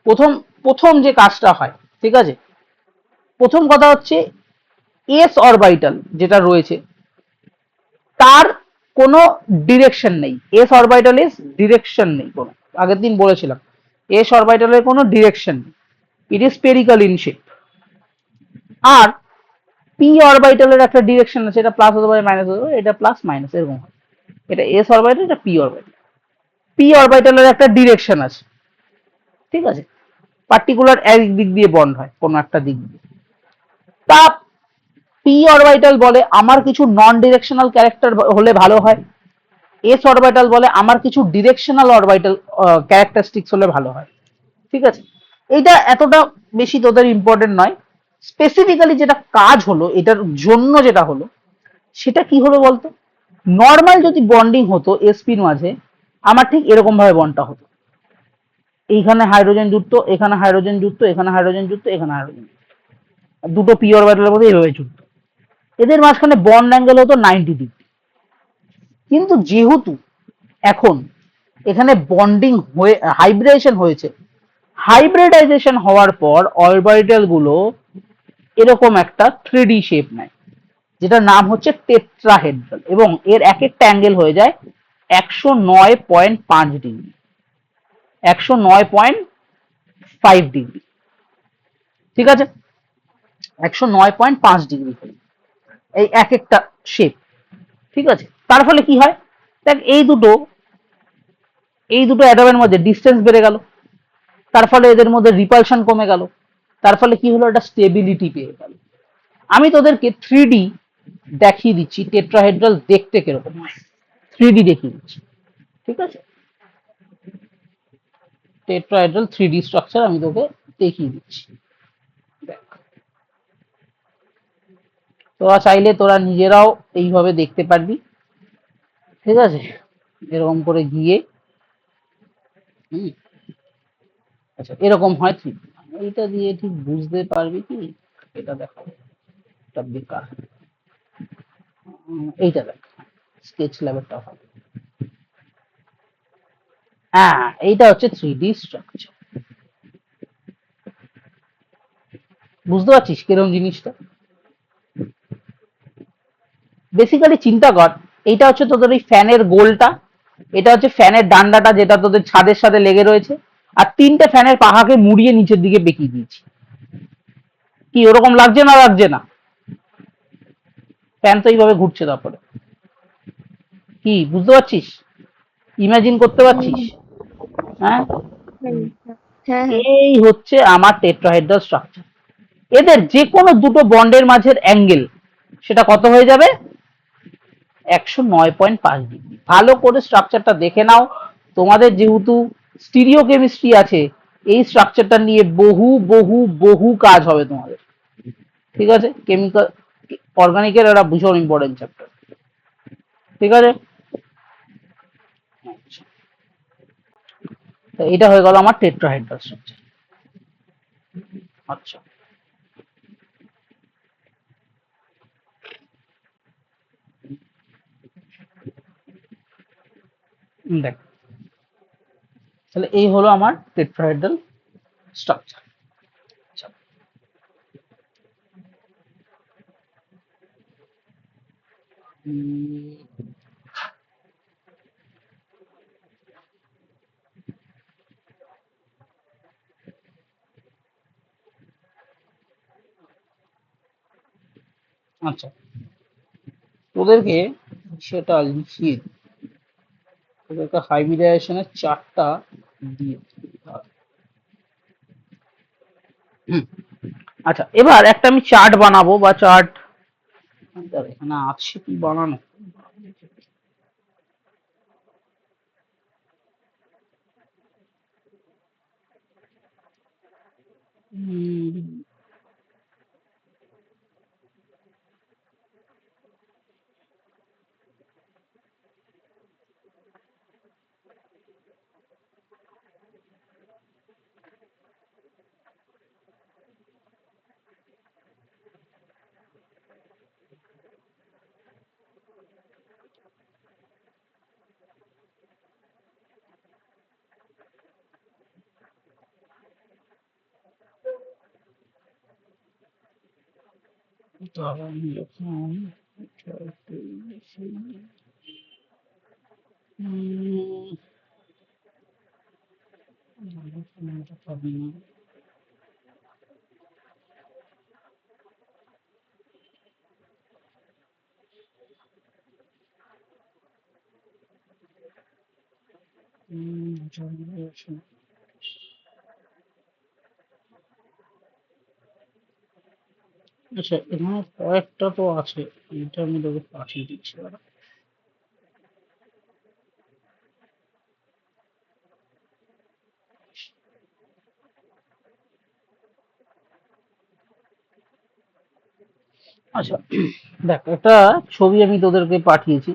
প্রথম প্রথম যে কাজটা হয়, ঠিক আছে, প্রথম কথা হচ্ছে এস অরবিটাল যেটা রয়েছে তার কোনো ডিরেকশন নেই। এস অরবিটালের ডিরেকশন নেই কোনো, আগের দিন বলেছিলাম এস অরবিটালের কোনো ডিরেকশন নেই, it is spherical in shape. আর পি অরবিটালের একটা ডিরেকশন আছে, এটা প্লাস হতে পারে মাইনাস হতে পারে, এটা প্লাস মাইনাস এরকম হয়। এটা এস অরবিটাল, এটা পি অরবিটাল। পি অরবিটালের একটা ডিরেকশন আছে, ঠিক আছে, পার্টিকুলার এক দিক দিয়ে বন্ড হয় কোনো একটা দিক দিয়ে। তা পি অরবিটাল বলে আমার কিছু নন ডিরেকশনাল ক্যারেক্টার হলে ভালো হয়, এস অরবিটাল বলে আমার কিছু ডিরেকশনাল অরবিটাল ক্যারেক্টারিস্টিক্স হলে ভালো হয়, ঠিক আছে। এইটা এতটা বেশি তোদের ইম্পর্টেন্ট নয়, স্পেসিফিক্যালি যেটা কাজ হলো এটার জন্য যেটা হলো সেটা কি হলো বলতো। নর্মাল যদি বন্ডিং হতো এসপির মাঝে, আমার ঠিক এরকম ভাবে বন্ডটা হতো, এইখানে হাইড্রোজেন যুক্ত, এখানে হাইড্রোজেন যুক্ত, এখানে হাইড্রোজেন যুক্ত, এখানে হাইড্রোজেন যুক্ত, দুটো পি অরবিটালের মধ্যে এইভাবে যুক্ত, এদের মাঝখানে বন্ড অ্যাঙ্গেল হতো 90 ডিগ্রি। কিন্তু যেহেতু এখন এখানে বন্ডিং হয়ে হাইব্রিডেশন হয়েছে, হাইব্রিডাইজেশন হওয়ার পর অরবিটাল গুলো এরকম একটা 3D শেপ নেয়, যেটার নাম হচ্ছে টেট্রাহেড্রাল, এবং এর এক একটা অ্যাঙ্গেল হয়ে যায় 109.5 ডিগ্রি, 109.5 ডিগ্রি, ঠিক আছে, 109.5 ডিগ্রি এই এক একটা শেপ, ঠিক আছে। তার ফলে কি হয়, দেখ এই দুটো অ্যাটমের মধ্যে ডিস্টেন্স বেড়ে গেল, তার ফলে এদের মধ্যে রিপালশন কমে গেল, তার ফলে কি হলো, একটা স্টেবিলিটি পেয়ে গেল। আমি তোদেরকে 3D দেখিয়ে দিচ্ছি টেট্রাহেড্রাল দেখতে কিরকম হয়, 3D দেখিয়ে দিচ্ছি, ঠিক আছে। টেট্রাহেড্রাল 3D স্ট্রাকচার আমি তোকে দেখিয়ে দিচ্ছি, দেখ। তোরা চাইলে তোরা নিজেরাও এইভাবে দেখতে পারবি, ঠিক আছে, এরকম করে গিয়ে হুম, আচ্ছা এরকম হয় ঠিক, এইটা দিয়ে ঠিক বুঝতে পারবি কি, এটা দেখাবো, এটা বেকার, এইটা দেখ, স্কেচ লেভেলটা হবে, হ্যাঁ এইটা হচ্ছে 3D স্ট্রাকচার, বুঝতে পারছিস কিরকম জিনিসটা। বেসিক্যালি চিন্তা কর, এইটা হচ্ছে তোদের ওই ফ্যানের গোলটা, এটা হচ্ছে ফ্যানের ডান্ডাটা যেটা তোদের ছাদের সাথে লেগে রয়েছে, আর তিনটে ফ্যানের পাখাকে মুড়িয়ে নিচের দিকে বেঁকিয়ে দিয়েছি, কি ওরকম লাগছে না লাগছে না, ফ্যান তো এইভাবে ঘুরছে, তারপরে কি বুঝতে পারছিস, ইমাজিন করতে পারছিস, হ্যাঁ। হুম, হ্যাঁ হ্যাঁ। এই হচ্ছে আমার টেট্রাহেড্রাল স্ট্রাকচার। এদের যে কোনো দুটো বন্ডের মাঝের অ্যাঙ্গেল সেটা কত হয়ে যাবে, 109.5 ডিগ্রি। ভালো করে স্ট্রাকচারটা দেখে নাও, তোমাদের যেহেতু স্টিরিও কেমিস্ট্রি আছে, এই স্ট্রাকচারটা নিয়ে বহু বহু বহু কাজ হবে তোমাদের, ঠিক আছে। কেমিক্যাল অর্গানিকের একটা ভীষণ ইম্পর্টেন্ট চ্যাপ্টার, ঠিক আছে। আচ্ছা, তো এটা হয়ে গেল আমার টেট্রাহেড্রাল স্ট্রাকচার। আচ্ছা, দেখ, তাহলে এই হলো আমার টেট্রাহেড্রাল স্ট্রাকচার। আচ্ছা, আচ্ছা তোদেরকে সেটা লিখিয়ে দিই। তোদেরকে হাইব্রিডাইজেশনের চার্টটা দিয়ে দিই। হুম, আচ্ছা এবার একটা আমি চার্ট বানাবো, বা চার্ট এখানে আছে কি বানানো, হুম, তাহলে আমি যখন পাবি না। আচ্ছা, এখানে কয়েকটা তো আছে, এটা আমি তোকে পাঠিয়ে দিচ্ছি দাঁড়া। আচ্ছা, দেখ একটা ছবি আমি তোদেরকে পাঠিয়েছি।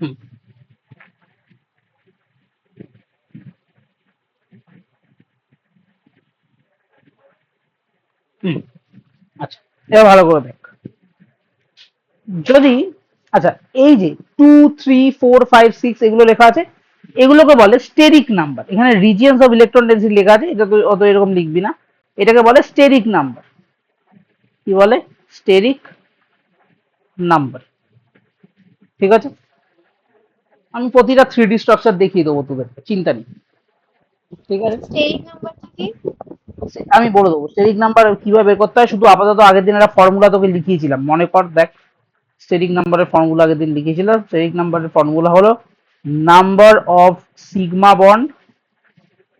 হুম, হুম, আচ্ছা, এবার ভালো করে দেখ। যদি, আচ্ছা, এই যে 2 3 4 5 6 এগুলো লেখা আছে, এগুলোকে বলে স্টেরিক নাম্বার। এখানে রিজিয়নস অফ ইলেকট্রন ডেন্সিটি লেখা আছে, এটা তো অত এরকম লিখবি না। এটাকে বলে স্টেরিক নাম্বার। কি বলে? Steric number. ঠিক আছে, আমি প্রতিটা 3D স্ট্রাকচার দেখিয়ে দেবো তোদের, চিন্তা নেই। ঠিক আছে, স্টেরিক নাম্বারটা কি? আমি বলে দেবো স্টেরিক নাম্বার কিভাবে বের করতে হয়। শুধু আপাতত আগের দিন একটা ফর্মুলা তোকে লিখিয়েছিলাম, মনে কর, দেখ। স্টেরিক নাম্বারের ফর্মুলা আগের দিন লিখেছিলাম। স্টেরিক নাম্বারের ফর্মুলা হলো number of sigma bond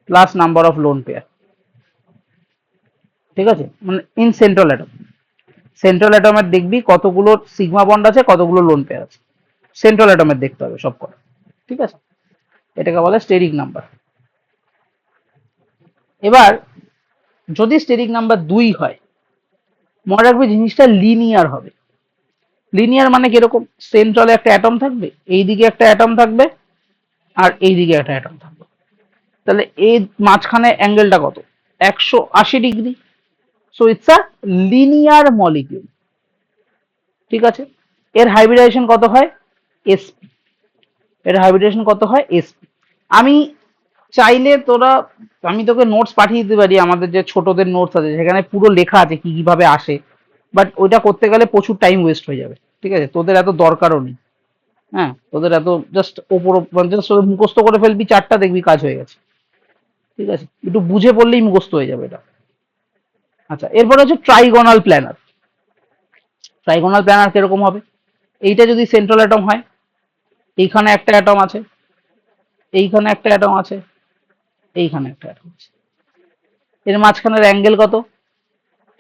plus number of lone pair. ঠিক আছে, মানে ইন সেন্ট্রাল অ্যাটম। সেন্ট্রাল অ্যাটমের দেখবি কতগুলো সিগমা বন্ড আছে, কতগুলো লোন পেয়ার আছে। সেন্ট্রাল অ্যাটমের দেখতে হবে সব কটা। ঠিক আছে, এটাকে বলে স্টেরিক নাম্বার। এবার যদি স্টেরিক নাম্বার 2 হয়, মনে রাখবে জিনিসটা লিনিয়ার হবে। লিনিয়ার মানে কিরকম? সেন্ট্রালে একটা অ্যাটম থাকবে, এইদিকে একটা অ্যাটম থাকবে, আর এইদিকে একটা অ্যাটম থাকবে। তাহলে এই মাঝখানে অ্যাঙ্গেলটা কত? 180 degree. So it's a linear molecule. ঠিক আছে, এর হাইব্রিডাইজেশন কত হয়? sp। এর হাইব্রিডাইজেশন কত হয়? sp। আমি চাইলে তোরা, আমি তোকে নোটস পাঠিয়ে দিতে পারি, আমাদের যে ছোটদের নোটস আছে সেখানে পুরো লেখা আছে কি কিভাবে আসে। বাট ওইটা করতে গেলে প্রচুর টাইম ওয়েস্ট হয়ে যাবে। ঠিক আছে, তোদের এত দরকারও নেই। হ্যাঁ, তোদের এত জাস্ট ওপর জাস্ট মুখস্থ করে ফেলবি চারটা, দেখবি কাজ হয়ে গেছে। ঠিক আছে, একটু বুঝে পড়লেই মুখস্থ হয়ে যাবে এটা। আচ্ছা, এরপর হচ্ছে ট্রাইগোনাল প্ল্যানার। ট্রাইগোনাল প্ল্যানার কিরকম হবে? এইটা যদি সেন্ট্রাল অ্যাটম হয়, এইখানে একটা অ্যাটম আছে, এইখানে একটা অ্যাটম আছে, এইখানে একটা অ্যাটম আছে। এর মাঝখানের অ্যাঙ্গেল কত?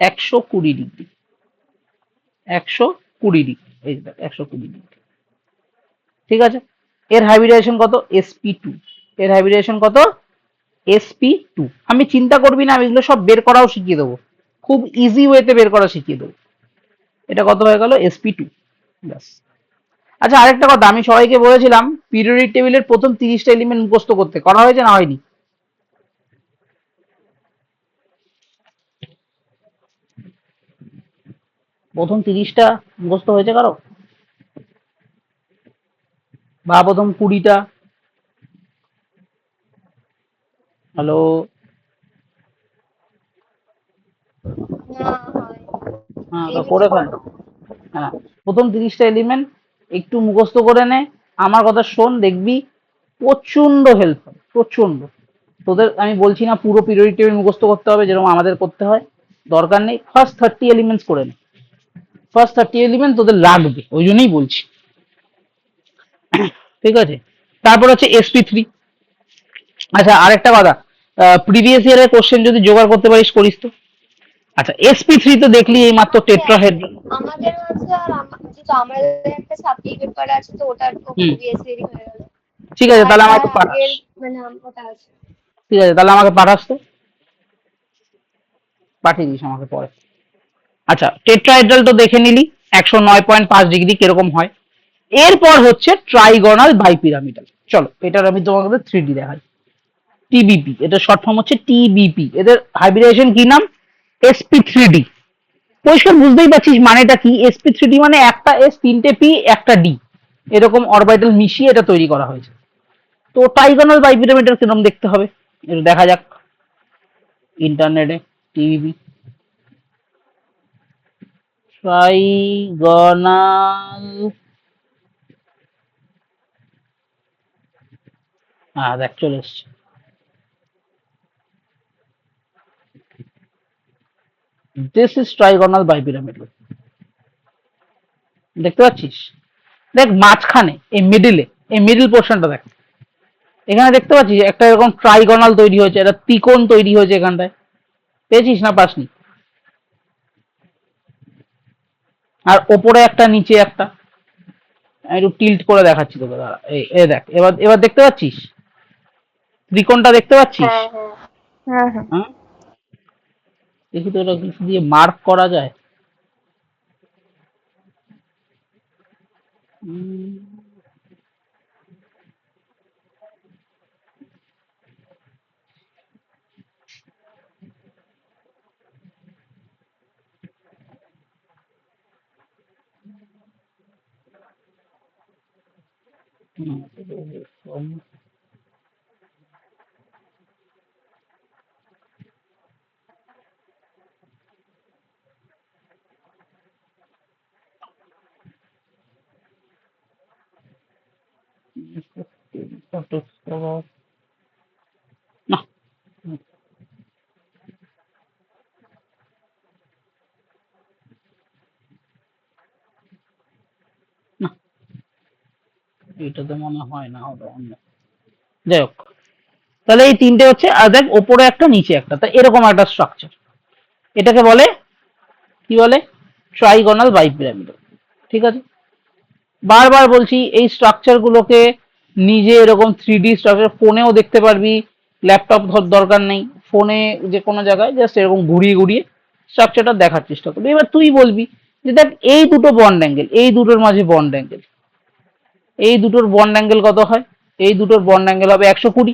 120 ডিগ্রি। 120 ডিগ্রি, এই যে 120 ডিগ্রি। ঠিক আছে, এর হাইব্রিডাইজেশন কত? sp2। এর হাইব্রিডাইজেশন কত? sp2। আমি চিন্তা করবি না, আমি এগুলো সব বের করাও শিখিয়ে দেবো, খুব ইজি ওয়েতে বের করা শিখিয়ে দেবো। এটা কত হয়ে গেল? sp2। ব্যাস। আচ্ছা, আরেকটা কথা, আমি সবাইকে বলেছিলাম পিরিয়ডিক টেবিলের প্রথম 30টা এলিমেন্ট মুখস্থ করতে, করা হয়েছে না হয়নি? প্রথম 30টা মুখস্থ হয়েছে কারো? বা প্রথম 20টা? হ্যালো? না হয়। হ্যাঁ, তো এই করে ফেল। হ্যাঁ, প্রথম 30টা এলিমেন্ট একটু মুখস্থ করে নে। আমার কথা শোন, দেখবি প্রচন্ড হেল্প হবে, প্রচন্ড। তোদের আমি বলছি না পুরো পিরিয়ডিক টেবিল মুখস্থ করতে হবে যেরকম আমাদের করতে হয়, দরকার নেই। ফার্স্ট 30 এলিমেন্টস করে নে। ফার্স্ট 30 এলিমেন্ট তোদের লাগবে, ওই জন্যই বলছি। ঠিক আছে, তারপর হচ্ছে sp3। আচ্ছা, আরেকটা কথা, প্রিভিয়াস ইয়ারের কোশ্চেন যদি জোগাড় করতে পারিস করিস তো। আচ্ছা, sp3 তো দেখলি এই মাত্র টেট্রাহেড্রন। আমাদের আছে, আর যেহেতু আমাদের একটা সাবজেক্ট পেপার আছে, তো ওটার তো হুম, প্রিভিয়াস ইয়ারই হয়ে গেল। ঠিক আছে, আর তাহলে তার আমাকে পাঠাস। আগের মানে ওটা আছে। ঠিক আছে, তাহলে আমাকে পাঠাস তো, পাঠিয়ে দিস আমাকে পরে। আচ্ছা, টেট্রাহেড্রাল তো দেখে নিলি 109.5 ডিগ্রি কিরকম হয়। এরপর হচ্ছে ট্রাইগোনাল বাইপিরামিডাল। চলো এটার আমি তোমাকে 3D দেখাই। টিবিপি, এটা শর্ট ফর্ম হচ্ছে টিবিপি। এদের হাইব্রিডাইজেশন কি নাম? sp3d। পরিষ্কার বুঝতেই পারছিস মানেটা কি। sp3d মানে একটা এস, তিনটে পি, একটা ডি, এরকম অরবিটাল মিশিয়ে এটা তৈরি করা হয়েছে। তো ট্রাইগোনাল বাইপিরামিডাল কিরকম দেখতে হবে এটা দেখা যাক ইন্টারনেটে। টিবিপি ট্রাইগোনাল, হ্যাঁ দেখ চলে এসছে। দিস ইজ ট্রাইগোনাল বাইপিরামিডাল, দেখতে পাচ্ছিস? দেখ মাঝখানে এই মিডিলে, এই মিডিল পোর্শনটা দেখ, এখানে দেখতে পাচ্ছিস একটা এরকম ট্রাইগোনাল তৈরি হয়েছে, একটা ত্রিকোণ তৈরি হয়েছে এখানটায়, পেয়েছিস না পাসনি? আর ওপরে একটা নিচে একটা, আমি একটু টিল্ট করে দেখাচ্ছি তোকে, দাঁড়া। এই এই দেখ, এবার এবার দেখতে পাচ্ছিস ত্রিকোণটা দেখতে পাচ্ছিস? হ্যাঁ হ্যাঁ হ্যাঁ হ্যাঁ হ্যাঁ, দেখি তো এটা কিছু দিয়ে মার্ক করা যায়। উম, না, না, এটাতে মনে হয় না হবে অন্য। যাই হোক, তাহলে এই তিনটে হচ্ছে, আর দেখ ওপরে একটা নিচে একটা, তা এরকম একটা স্ট্রাকচার, এটাকে বলে কি বলে? ট্রাইগোনাল বাইপিরামিডাল। ঠিক আছে, বারবার বলছি এই স্ট্রাকচার গুলোকে নিজে এরকম 3D স্ট্রাকচার ফোনেও দেখতে পারবি, ল্যাপটপ দরকার নেই, ফোনে যে কোনো জায়গায় জাস্ট এরকম ঘুরিয়ে ঘুরিয়ে স্ট্রাকচারটা দেখার চেষ্টা করবি। এবার তুই বলবি যে দেখ এই দুটো বন্ড অ্যাঙ্গেল, এই দুটোর মাঝে বন্ড অ্যাঙ্গেল, এই দুটোর বন্ড অ্যাঙ্গেল কত হয়? এই দুটোর বন্ড অ্যাঙ্গেল হবে 120।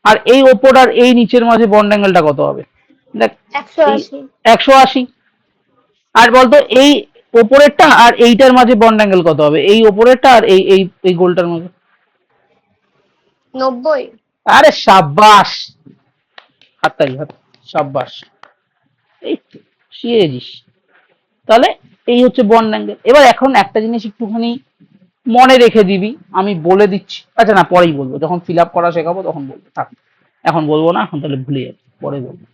আর এই ওপর আর এই নিচের মাঝে বন্ড অ্যাঙ্গেলটা কত হবে? দেখ, এই 180। 180। আর বলতো এই ওপরেরটা আর এইটার মাঝে বন্ড অ্যাঙ্গেল কত হবে? এই ওপরেরটা আর এই এই এই গোলটার মাঝে? 90। আরে সাব্বাস, হাততালি হাত, সাব্বাস, এই তো শিখেছিস। তাহলে এই হচ্ছে বন্ড অ্যাঙ্গেল। এবার এখন একটা জিনিস একটুখানি মনে রেখে দিবি, আমি বলে দিচ্ছি, আচ্ছা না পরেই বলবো, যখন ফিল আপ করা শেখাবো তখন বলবো, থাক এখন বলবো না, এখন তাহলে ভুলে যাবি, পরে বলবো।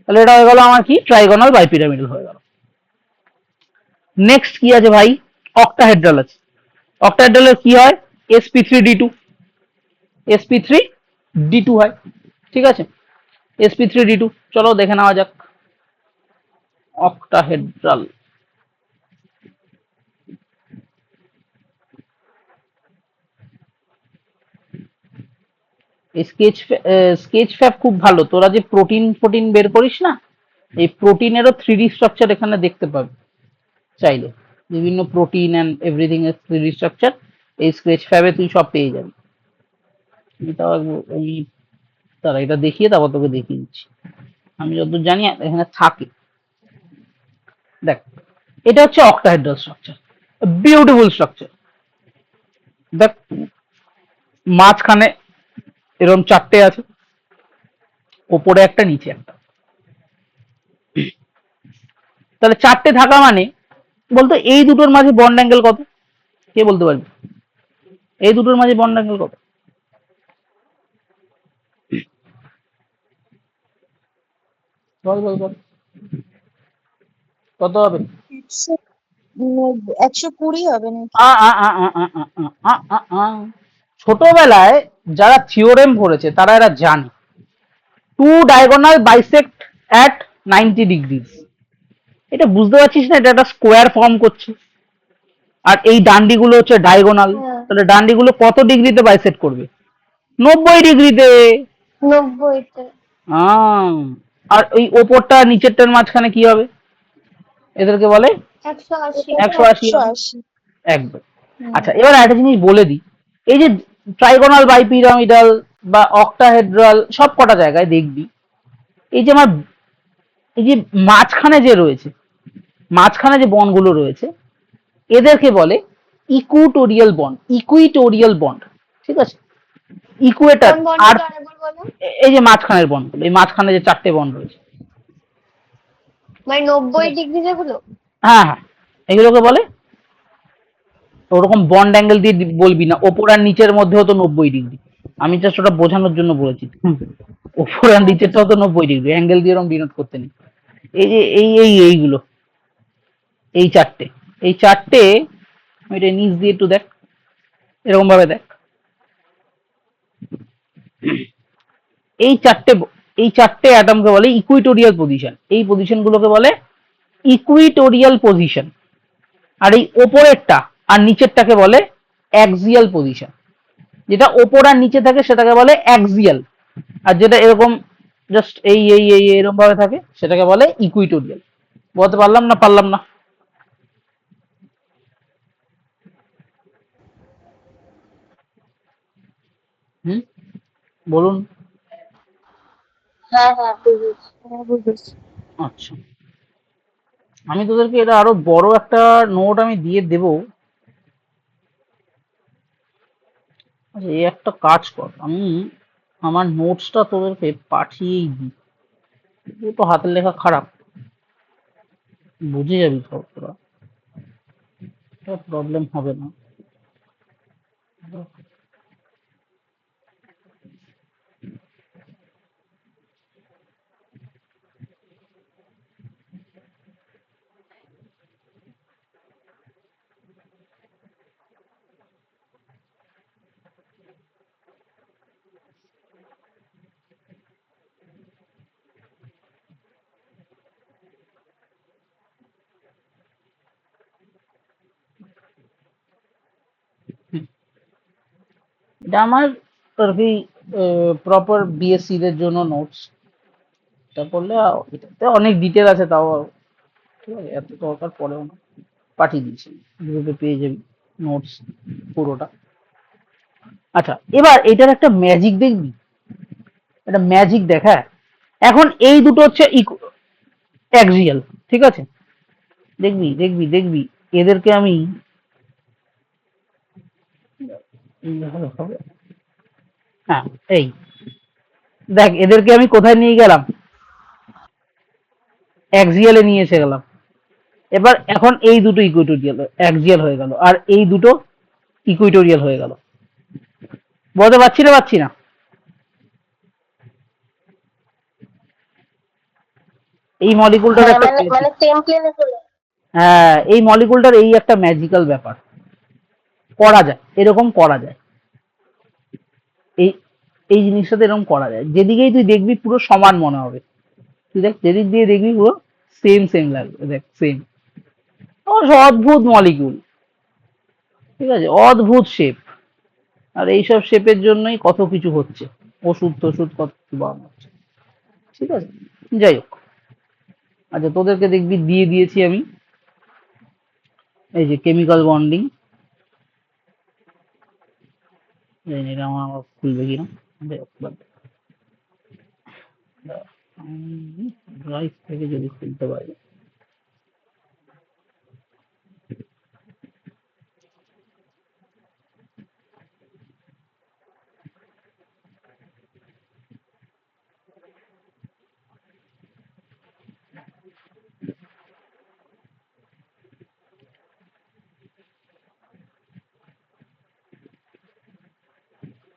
তাহলে এটা হয়ে গেল আমার কি, ট্রাইগোনাল বাইপিরামিডাল হয়ে গেল। নেক্সট কি আছে ভাই? অক্টাহেড্রাল আছে। অক্টাহেড্রালের কি হয়? sp3d2, sp3d2 হয়। ঠিক আছে, sp3d2, চলো দেখে নেওয়া যাক অক্টাহেড্রাল। স্কেচ, স্কেচ ফ্যাব খুব ভালো, তোরা যে প্রোটিন প্রোটিন বের করিস না, এই প্রোটিনেরও 3D স্ট্রাকচার এখানে দেখতে পাবি চাইলে, বিভিন্ন প্রোটিন অ্যান্ড এভরিথিং এর 3D স্ট্রাকচার এই স্কেচ ফ্যাবে তুই সব পেয়ে যাবি। এটাও আমি তারা এটা দেখিয়ে তারপর তোকে দেখিয়ে দিচ্ছি, আমি যতদূর জানি এখানে থাকে। দেখ, এটা হচ্ছে অক্টাহেড্রাল স্ট্রাকচার, বিউটিফুল স্ট্রাকচার। দেখ মাঝখানে এরকম চারটে আছে, ওপরে একটা নিচে একটা, তাহলে চারটে থাকা মানে বলতো এই দুটোর মাঝে বন্ড অ্যাঙ্গেল কত? কে বলতে পারবি এই দুটোর মাঝে বন্ড অ্যাঙ্গেল কত? বল বল বল, কত হবে? 120 হবে নাকি? আ আ আ আ আ আ আ আ আ। ছোটবেলায় যারা থিওরেম পড়েছে তারা এরা জানে, two diagonal bisect at 90 degrees. এটা বুঝতে পারছিস না, এটা একটা স্কোয়ার ফর্ম করছে, আর এই ডান্ডিগুলো হচ্ছে ডায়াগোনাল, হ্যাঁ, তাহলে ডান্ডিগুলো কত ডিগ্রিতে বাইসেক্ট করবে? 90 ডিগ্রিতে। 90-তে। আর ওই ওপরটা নিচেরটার মাঝখানে কি হবে? এদেরকে বলে 180। 180 হবে। 180। একদম। আচ্ছা, এবার একটা জিনিস বলে দিই, এই যে ট্রাইগোনাল বাইপিরামিডাল বা অক্টাহেড্রাল সব কটা জায়গায় দেখবি এই যে আমার এই যে মাঝখানে যে বন্ডগুলো রয়েছে এদেরকে বলে ইকুইটোরিয়াল বন্ড। ঠিক আছে, ইকুয়েটার কোন আর বন্ডগুলো আরেকবার বলো? এই যে মাঝখানের বন্ডগুলো, এই মাঝখানে যে 4টে বন্ড রয়েছে, মানে ঠিক 90 আছে? ডিগ্রি যেগুলো? হ্যাঁ হ্যাঁ, এগুলোকে বলে, ওরকম বন্ড অ্যাঙ্গেল দিয়ে বলবি না, ওপর আর নিচের মধ্যেও তো 90 ডিগ্রি। আমি জাস্ট ওটা বোঝানোর জন্য বলেছি। ওপর আর আচ্ছা। নিচেরটাও তো 90 ডিগ্রি, অ্যাঙ্গেল দিয়ে এরকম ডিনোট করতে নেই। এই যে এইগুলো, এই 4টে, এই 4টে, এটা নিচ দিয়ে একটু দেখ, এরকম ভাবে দেখ, এই 4টে, এই 4টে অ্যাটমকে বলে ইকুইটোরিয়াল পজিশন। এই পজিশন গুলোকে বলে ইকুইটোরিয়াল পজিশন। আর এই ওপরেরটা আর নিচেরটাকে বলে অ্যাক্সিয়াল পজিশন। যেটা ওপর আর নিচে থাকে সেটাকে বলে অ্যাক্সিয়াল, আর যেটা এরকম জাস্ট এই এরকম ভাবে থাকে সেটাকে বলে ইকুইটোরিয়াল। বলতে পারলাম না? পারলাম না? হুম, বলুন। হ্যাঁ হ্যাঁ বুঝেছি, হ্যাঁ বুঝেছি। আচ্ছা, আমি তোদেরকে এটা আরো বড় একটা নোট আমি দিয়ে দেবো। আচ্ছা, এই একটা কাজ কর, আমি আমার নোটসটা তোদেরকে পাঠিয়েই দিই। তুই তো হাতের লেখা খারাপ, বুঝে যাবি সব তোরা, প্রবলেম হবে না। এটা আমার আর কি প্রপার বিএসসি দের জন্য নোটস। এটা পড়লে এটাতে অনেক ডিটেল আছে, তাও ঠিক আছে, এত দরকার পড়েও না। পাঠিয়ে দিয়েছি, গ্রুপে পেয়ে যাবি নোটস পুরোটা। আচ্ছা, এবার এটার একটা ম্যাজিক দেখবি, একটা ম্যাজিক দেখা। এখন এই দুটো হচ্ছে অ্যাক্সিয়াল, ঠিক আছে? দেখবি এদেরকে আমি এইভাবে হবে। হ্যাঁ, এই দেখ, এদেরকে আমি কোথায় নিয়ে গেলাম? অ্যাক্সিয়ালে নিয়ে এসে গেলাম। এবার এখন এই দুটো ইকুইটোরিয়াল অ্যাক্সিয়াল হয়ে গেল, আর এই দুটো ইকুইটোরিয়াল হয়ে গেল। বলতে পারছি না? এই মলিকুলটার হ্যাঁ একটা মানে মানে সেম প্লেনে চলে। হ্যাঁ, এই মলিকুলটার এই একটা ম্যাজিক্যাল ব্যাপার, করা যায়, এরকম করা যায়। এই এই জিনিসটাতে এরকম করা যায়, যেদিকেই তুই দেখবি পুরো সমান মনে হবে। তুই দেখ, যেদিক দিয়ে দেখবি পুরো সেম সেম লাগবে, দেখ সেম। অদ্ভুত মলিকুল, ঠিক আছে, অদ্ভুত শেপ। আর এইসব শেপের জন্যই কত কিছু হচ্ছে, ওষুধ টষুধ কত কিছু বানানো হচ্ছে। ঠিক আছে, যাই হোক। আচ্ছা, তোদেরকে দেখবি দিয়ে দিয়েছি আমি এই যে কেমিক্যাল বন্ডিং। এটা আমার খুলবে কিনা, যাই হোক, বাদ দে। ড্রাইভ থেকে যদি খুলতে পারি।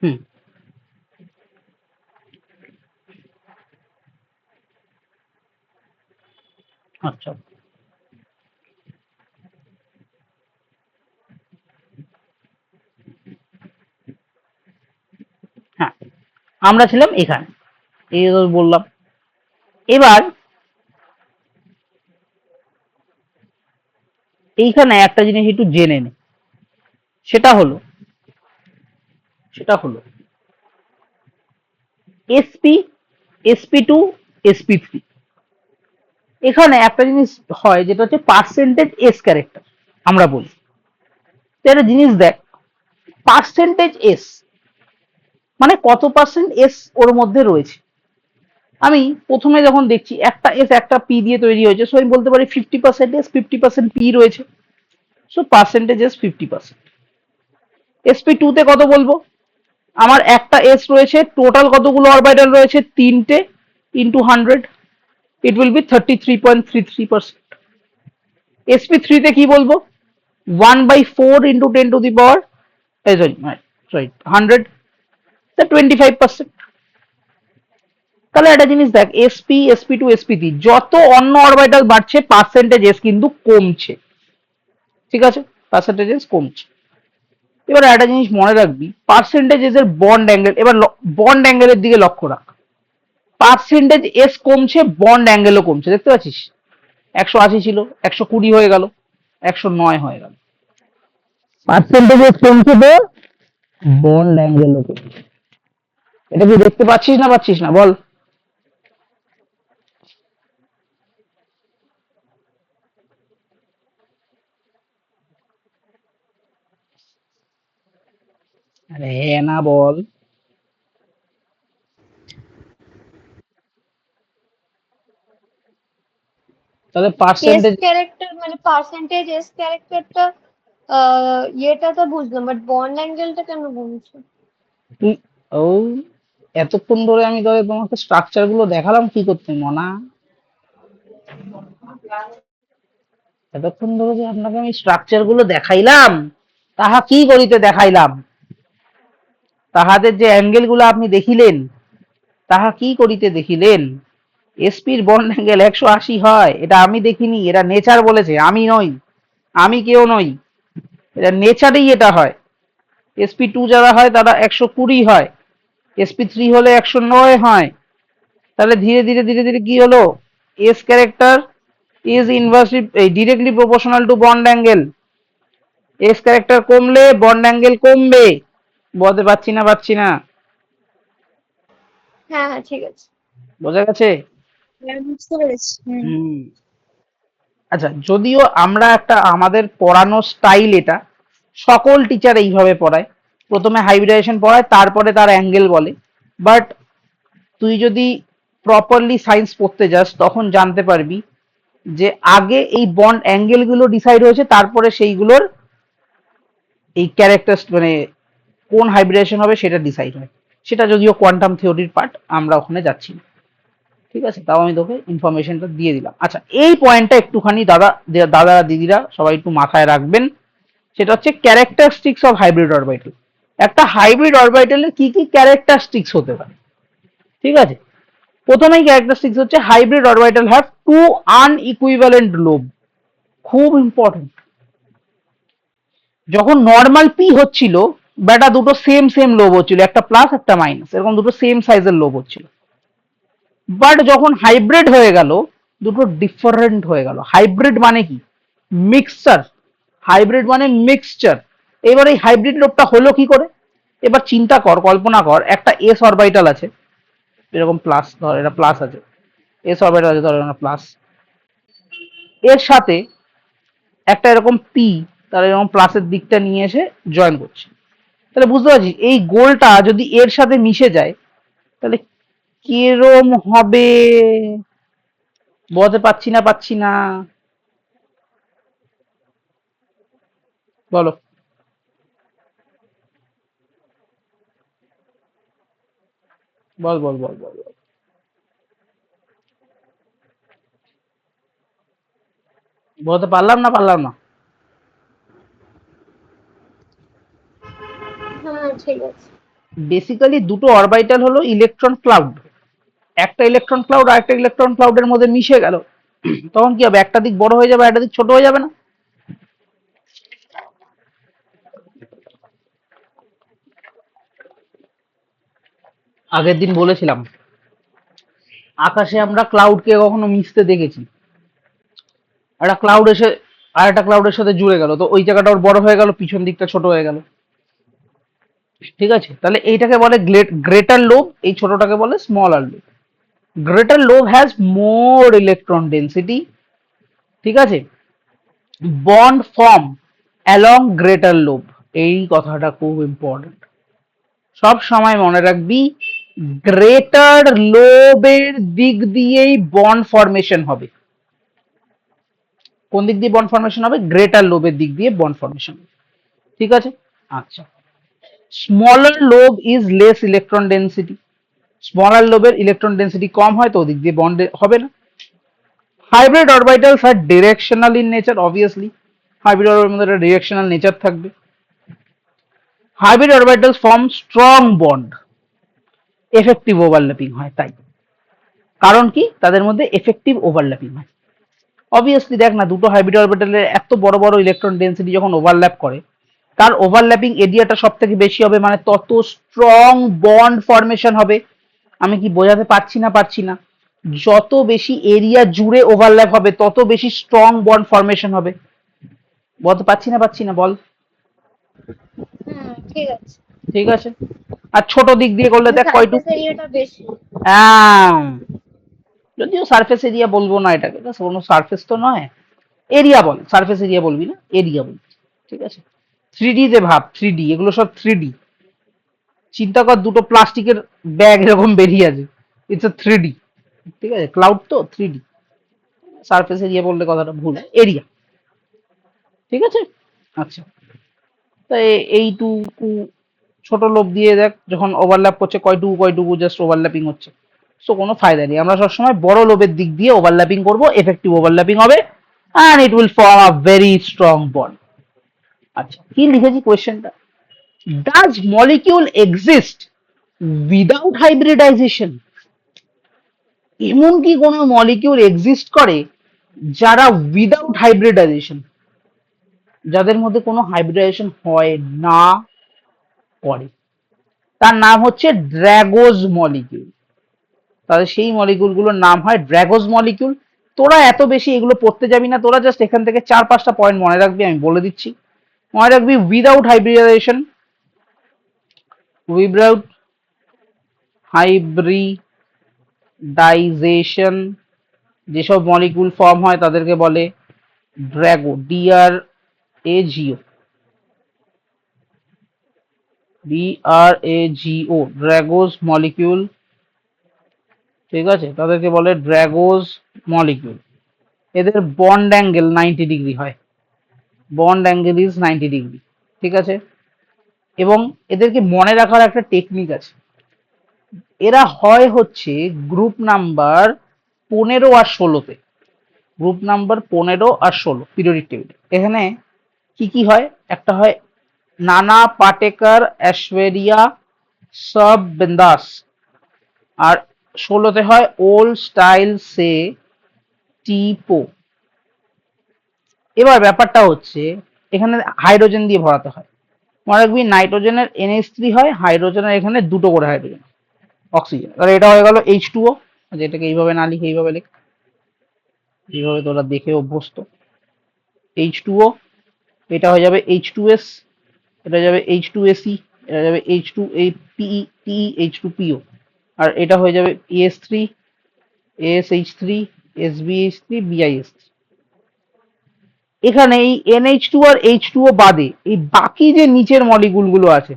হুম, আচ্ছা, হ্যাঁ, আমরা ছিলাম এখানে, এই যে তোর বললাম। এবার এইখানে একটা জিনিস একটু জেনে নে, সেটা হলো সেটা হলো এসপি, sp2, sp3। এখানে একটা জিনিস হয় যেটা হচ্ছে পার্সেন্টেজ এস ক্যারেক্টার আমরা বলি। একটা জিনিস দেখ, পার্সেন্টেজ এস মানে কত পার্সেন্ট এস ওর মধ্যে রয়েছে। আমি প্রথমে যখন দেখছি একটা এস একটা পি দিয়ে তৈরি হয়েছে, সো আমি বলতে পারি 50% এস 50% পি রয়েছে, so percentage s 50%। Sp two তে কত বলবো, আমার একটা এস রয়েছে, টোটাল কতগুলো অরবিটাল রয়েছে, তিনটে, into 100, it will be 33.33%। Sp three তে কি বলবো, 1/4 into 10 to the power, sorry 100, 25%। তাহলে একটা জিনিস দেখ, sp sp two sp three যত অন্য অরবিটাল বাড়ছে পার্সেন্টেজ এস কিন্তু কমছে, ঠিক আছে, পার্সেন্টেজ এস কমছে। এবার একটা জিনিস মনে রাখবি, পার্সেন্টেজ এস এর বন্ড অ্যাঙ্গেল, এবার বন্ড অ্যাঙ্গেলের দিকে লক্ষ্য রাখ। পার্সেন্টেজ এস কমছে, বন্ড অ্যাঙ্গেলও কমছে, দেখতে পাচ্ছিস, 180 ছিল 120 হয়ে গেল, 109 হয়ে গেল। পার্সেন্টেজ এস কমছে তো বন্ড অ্যাঙ্গেলও কমছে। এটা কি দেখতে পাচ্ছিস না পাচ্ছিস না বল? আরে হ্যাঁ না বল। তাহলে এস পার্সেন্টেজ, ক্যারেক্টার মানে পার্সেন্টেজ এস ক্যারেক্টারটা ইয়েটা তো বুঝলাম, বাট বন্ড অ্যাঙ্গেলটা কেন বলছো? তুই ও এতক্ষণ ধরে আমি ধরে তোমাকে স্ট্রাকচার গুলো দেখালাম কি করতে মনা, এতক্ষণ ধরে যে আপনাকে আমি স্ট্রাকচার গুলো দেখাইলাম, তাহা কি করিতে দেখাইলাম, তাহাদের যে অ্যাঙ্গেল গুলো আপনি দেখিলেন, তাহা কি করিতে দেখিলেন। এসপির বন্ড অ্যাঙ্গেল 180 হয়, এটা আমি দেখিনি, এটা নেচার বলেছে, আমি নই, আমি কেউ নই, এটা নেচারেই এটা হয়। এসপি টু যারা হয় তারা 120 হয়, এসপি থ্রি হলে 109 হয়। তাহলে ধীরে ধীরে ধীরে ধীরে কি হলো, S character is inversely directly proportional to bond angle. S character কমলে বন্ড অ্যাঙ্গেল কমবে, বলতে পারছি না, হ্যাঁ হ্যাঁ ঠিক আছে। বোঝা গেছে? হ্যাঁ, বুঝতে পেরেছি। হুম। আচ্ছা, যদিও আমরা একটা আমাদের পড়ানোর স্টাইল এটা, সকল টিচার এইভাবে পড়ায়, প্রথমে হাইব্রিডাইজেশন পড়ায় তারপরে তার অ্যাঙ্গেল বলে, বাট তুই যদি প্রপারলি সায়েন্স পড়তে যাস তখন জানতে পারবি যে আগে এই বন্ড অ্যাঙ্গেল গুলো ডিসাইড হয়েছে, তারপরে সেইগুলোর এই ক্যারেক্টার মানে কোন হাইব্রিডেশন হবে সেটা ডিসাইড হয়। সেটা যদিও কোয়ান্টাম থিওরির পার্ট, আমরা ওখানে যাচ্ছি না, ঠিক আছে, তাও আমি তোকে ইনফরমেশনটা দিয়ে দিলাম। আচ্ছা, এই পয়েন্টটা একটুখানি দাদা দিদিরা সবাই একটু মাথায় রাখবেন, সেটা হচ্ছে ক্যারেক্টারিস্টিক্স অফ হাইব্রিড অরবিটাল। একটা হাইব্রিড অরবিটালের কি কি ক্যারেক্টারিস্টিক্স হতে পারে, ঠিক আছে। প্রথমেই ক্যারেক্টারিস্টিক্স হচ্ছে hybrid orbital have to unequivalent lobe, খুব ইম্পর্টেন্ট। যখন নর্মাল পি হচ্ছিল, বেটা দুটো সেম সেম লোব হচ্ছিল, একটা প্লাস একটা মাইনাস, এরকম দুটো সেম সাইজের লোব হচ্ছিল। বাট যখন হাইব্রিড হয়ে গেল, দুটো ডিফারেন্ট হয়ে গেল। হাইব্রিড মানে কি, মিক্সচার, হাইব্রিড মানে মিক্সচার। এবার এই হাইব্রিড লোবটা হলো কি করে, এবার চিন্তা কর, কল্পনা কর, একটা এস অরবিটাল আছে, এরকম প্লাস, ধর এটা প্লাস আছে, এস অরবিটাল আছে ধর এটা প্লাস, এর সাথে একটা এরকম পি, তার এরকম প্লাসের দিকটা নিয়ে এসে জয়েন করছে। তাহলে বুঝতে পারছিস এই গোলটা যদি এর সাথে মিশে যায় তাহলে কিরম হবে, বলতে পাচ্ছি না, বলো, বল। বলতে পারলাম না। হ্যাঁ ঠিক আছে। বেসিক্যালি দুটো অরবিটাল হলো ইলেকট্রন ক্লাউড, একটা ইলেকট্রন ক্লাউড আর একটা ইলেকট্রন ক্লাউডের মধ্যে মিশে গেল, তখন কি হবে, একটা দিক বড় হয়ে যাবে, একটা দিক ছোট হয়ে যাবে না? আগের দিন বলেছিলাম, আকাশে আমরা ক্লাউডকে কখনো মিশতে দেখেছি, একটা ক্লাউড এসে আর একটা ক্লাউডের সাথে জুড়ে গেল, তো ওই জায়গাটা ওর বড় হয়ে গেল, পিছন দিকটা ছোট হয়ে গেল, ঠিক আছে। তাহলে এইটাকে বলে গ্রেটার লোব, এই ছোটটাকে বলে smaller lobe. Greater lobe has more electron density, ঠিক আছে, bond form along greater lobe, এই কথাটা খুব ইম্পর্টেন্ট, সব সময় মনে রাখবি গ্রেটার লোবের দিক দিয়েই বন্ড ফর্মেশন হবে। কোন দিক দিয়ে বন্ড ফর্মেশন হবে? গ্রেটার লোবের দিক দিয়ে বন্ড ফর্মেশন হবে। ঠিক আছে, আচ্ছা। Smaller lobe is less electron density, smaller লোবের ইলেকট্রন ডেন্সিটি কম হয় তো ওদিক দিয়ে বন্ড হবে না। Hybrid orbitals are directional in nature, obviously hybrid অরবিটালের মধ্যে একটা ডিরেকশনাল নেচার থাকবে। Hybrid orbitals form strong bond, effective overlapping হয় তাই। কারণ কি? তাদের মধ্যে এফেক্টিভ ওভারল্যাপিং হয়। অবভিয়াসলি দেখ না, দুটো হাইব্রিড অরবিটালের এত বড় বড় ইলেকট্রন ডেন্সিটি যখন ওভারল্যাপ করে, তার ওভারল্যাপিং এরিয়াটা সব থেকে বেশি হবে, মানে তত স্ট্রং বন্ড ফর্মেশন হবে। আমি কি বোঝাতে পারছি না? যত বেশি এরিয়া জুড়ে ওভারল্যাপ হবে তত বেশি স্ট্রং বন্ড ফর্মেশন হবে। বলতে পারছি না বল? ঠিক আছে। ঠিক আছে। আর ছোট দিক দিয়ে করলে দেখ কয়টুকু, সারফেস এরিয়াটা বেশি। হ্যাঁ, যদিও সারফেস এরিয়া বলবো না এটাকে, কোনো সারফেস তো নয়, এরিয়া বল, সারফেস এরিয়া বলবি না, এরিয়া বলবি। ঠিক আছে, 3D তে ভাব, 3D, এগুলো সব 3D। চিন্তা কর দুটো প্লাস্টিকের ব্যাগ এরকম বেরিয়ে আছে, ইটস আ 3D। ঠিক আছে, ক্লাউড তো 3D, সারফেস এরিয়া বললে কথাটা ভুল, এরিয়া। ঠিক আছে, আচ্ছা। তাই এইটুকু ছোট লোব দিয়ে দেখ যখন ওভারল্যাপ করছে কয়টুকু জাস্ট ওভারল্যাপিং হচ্ছে, সো কোনো ফায়দা নেই। আমরা সবসময় বড় লোবের দিক দিয়ে ওভারল্যাপিং করব, এফেক্টিভ ওভারল্যাপিং হবে, and it will form a very strong bond. আচ্ছা, কি লিখেছি কোয়েশ্চেনটা? Does molecule exist without hybridization? এমন কি কোনো মলিকিউল এক্সিস্ট করে যারা উইদাউট হাইব্রিডাইজেশন, যাদের মধ্যে কোনো হাইব্রিডাইজেশন হয় না করে? তার নাম হচ্ছে ড্র্যাগোজ মলিকিউল। তাহলে সেই মলিকিউলগুলোর নাম হয় ড্র্যাগোজ মলিকিউল। তোরা এত বেশি এগুলো পড়তে যাবি না, তোরা জাস্ট এখান থেকে 4-5টা পয়েন্ট মনে রাখবি, আমি বলে দিচ্ছি। মনে রাখবি উইদাউট হাইব্রিডাইজেশন, উইদাউট হাইব্রিডাইজেশন যেসব মলিকিউল ফর্ম হয় তাদেরকে বলে ড্র্যাগো, DRAGO, ড্র্যাগোজ মলিকিউল। ঠিক আছে, তাদেরকে বলে ড্র্যাগোজ মলিকিউল। এদের বন্ড অ্যাঙ্গেল 90 ডিগ্রি হয়, বন্ড অ্যাঙ্গেল ইজ 90 ডিগ্রি। ঠিক আছে, এবং এদেরকে মনে রাখার একটা টেকনিক আছে। এরা হয় হচ্ছে গ্রুপ নাম্বার 15 আর 16তে, গ্রুপ নাম্বার 15 আর 16 পিরিয়ডিক টেবিলে। এখানে কি কি হয়? একটা হয় নানা পাটেকার, ঐশ্বরিয়া, সব বিন্দাস, আর 16তে হয় ওল্ড স্টাইল সে টিপো। এবার ব্যাপারটা হচ্ছে এখানে হাইড্রোজেন দিয়ে ভরাতে হয়। মনে রাখবি নাইট্রোজেনের NH3 হয়, হাইড্রোজেনের এখানে দুটো করে হাইড্রোজেন, অক্সিজেন। তাহলে এটা হয়ে গেল H2O, যেটাকে এইভাবে না লিখে এইভাবে লিখ, এইভাবে তোরা দেখে অভ্যস্ত। H2O, এটা হয়ে যাবে H2S, এটা যাবে H2AC, এটা যাবে H2PE, আর এটা হয়ে যাবে ES3, ASH3, SbH3, BIS3। এখানে এই NH2 আর H2O বাদে এই বাকি যে নিচের মলিকিউল গুলো আছে,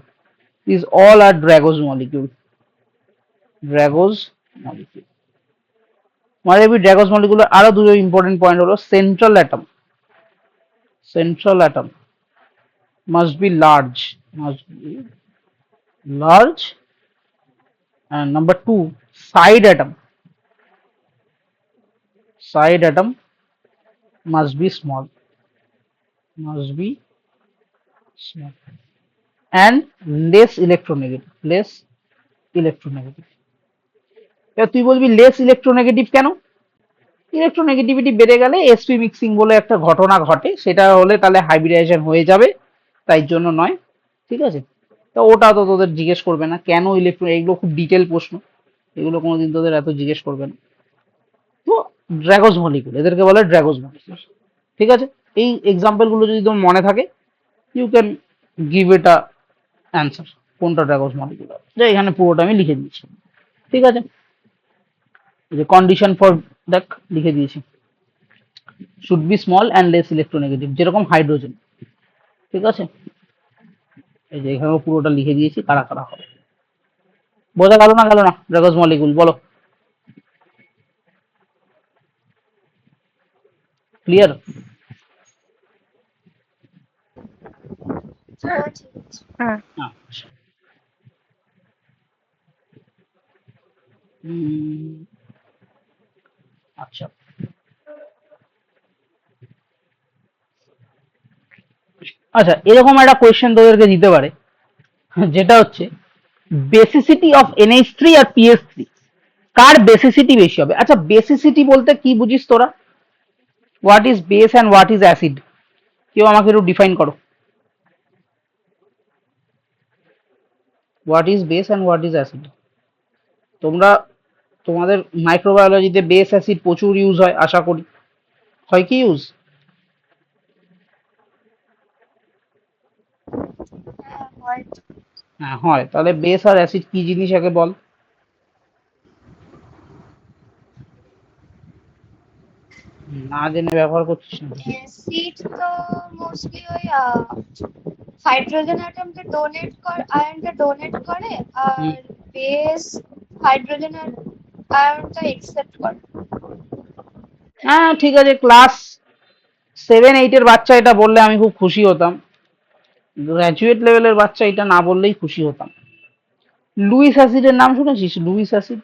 this all are Drago's molecule, Drago's molecule. মানে ড্র্যাগোজ মলিকিউলের আরো দুটো ইম্পর্টেন্ট পয়েন্ট হলো central atom, central atom must be large, and number 2, side atom must be small, and less electronegative. এবার তুই বলবি লেস ইলেকট্রোনেগেটিভ কেন? ইলেকট্রোনেগেটিভিটি বেড়ে গেলে sp মিক্সিং বলে একটা ঘটনা ঘটে, সেটা হলে তাহলে হাইব্রিডাইজেশন হয়ে যাবে, তাই জন্য নয়। ঠিক আছে, তো ওটা তো তোদের জিজ্ঞেস করবে না কেন ইলেকট্রন, এগুলো খুব ডিটেল প্রশ্ন, এগুলো কোনোদিন তোদের এত জিজ্ঞেস করবে না। তো ড্র্যাগোজ মলিকিউল, এদেরকে বলে ড্র্যাগোজ মলিকিউল। ঠিক আছে, এই এক্সাম্পল গুলো যদি তোমার মনে থাকে, you can give it a answer, কোনটা ড্র্যাগোজ মলিকিউল। যে এখানে পুরোটা আমি লিখে দিচ্ছি। ঠিক আছে, যে কন্ডিশন ফর দেখ লিখে দিয়েছি, should be small and less electronegative, যেরকম হাইড্রোজেন। ঠিক আছে, এই যে এখানেও পুরোটা লিখে দিয়েছি কারা কারা হবে। বোঝা গেল না ড্রাগস মলিকুল বলো, ক্লিয়ার? হ্যাঁ ঠিক আছে। হ্যাঁ আচ্ছা। উম, আচ্ছা, আচ্ছা এরকম একটা কোয়েশ্চেন তোদেরকে দিতে পারে, যেটা হচ্ছে বেসিসিটি অফ NH3 আর PS3, কার বেসিসিটি বেশি হবে? আচ্ছা বেসিসিটি বলতে কি বুঝিস তোরা? What is base and what is acid? কেউ আমাকে একটু ডিফাইন করো, what is base and what is acid. তোমরা তোমাদের মাইক্রোবায়োলজিতে বেস অ্যাসিড প্রচুর ইউজ হয় আশা করি, হয় কি ইউজ? হ্যাঁ হয়। হ্যাঁ হয়, তাহলে বেস আর অ্যাসিড কি জিনিস আগে বল। না জেনে ব্যবহার করছিস না। অ্যাসিড তো মোস্টলি ওই হাইড্রোজেন অ্যাটমকে আয়নকে ডোনেট করে, হুম, আর বেস হাইড্রোজেন আয়নটা একসেপ্ট করে। হ্যাঁ ঠিক আছে, ক্লাস 7-8 বাচ্চা এটা বললে আমি খুব খুশি হতাম, গ্র্যাজুয়েট লেভেলের বাচ্চা এটা না বললেই খুশি হতাম। লুইস অ্যাসিডের নাম শুনেছিস? লুইস অ্যাসিড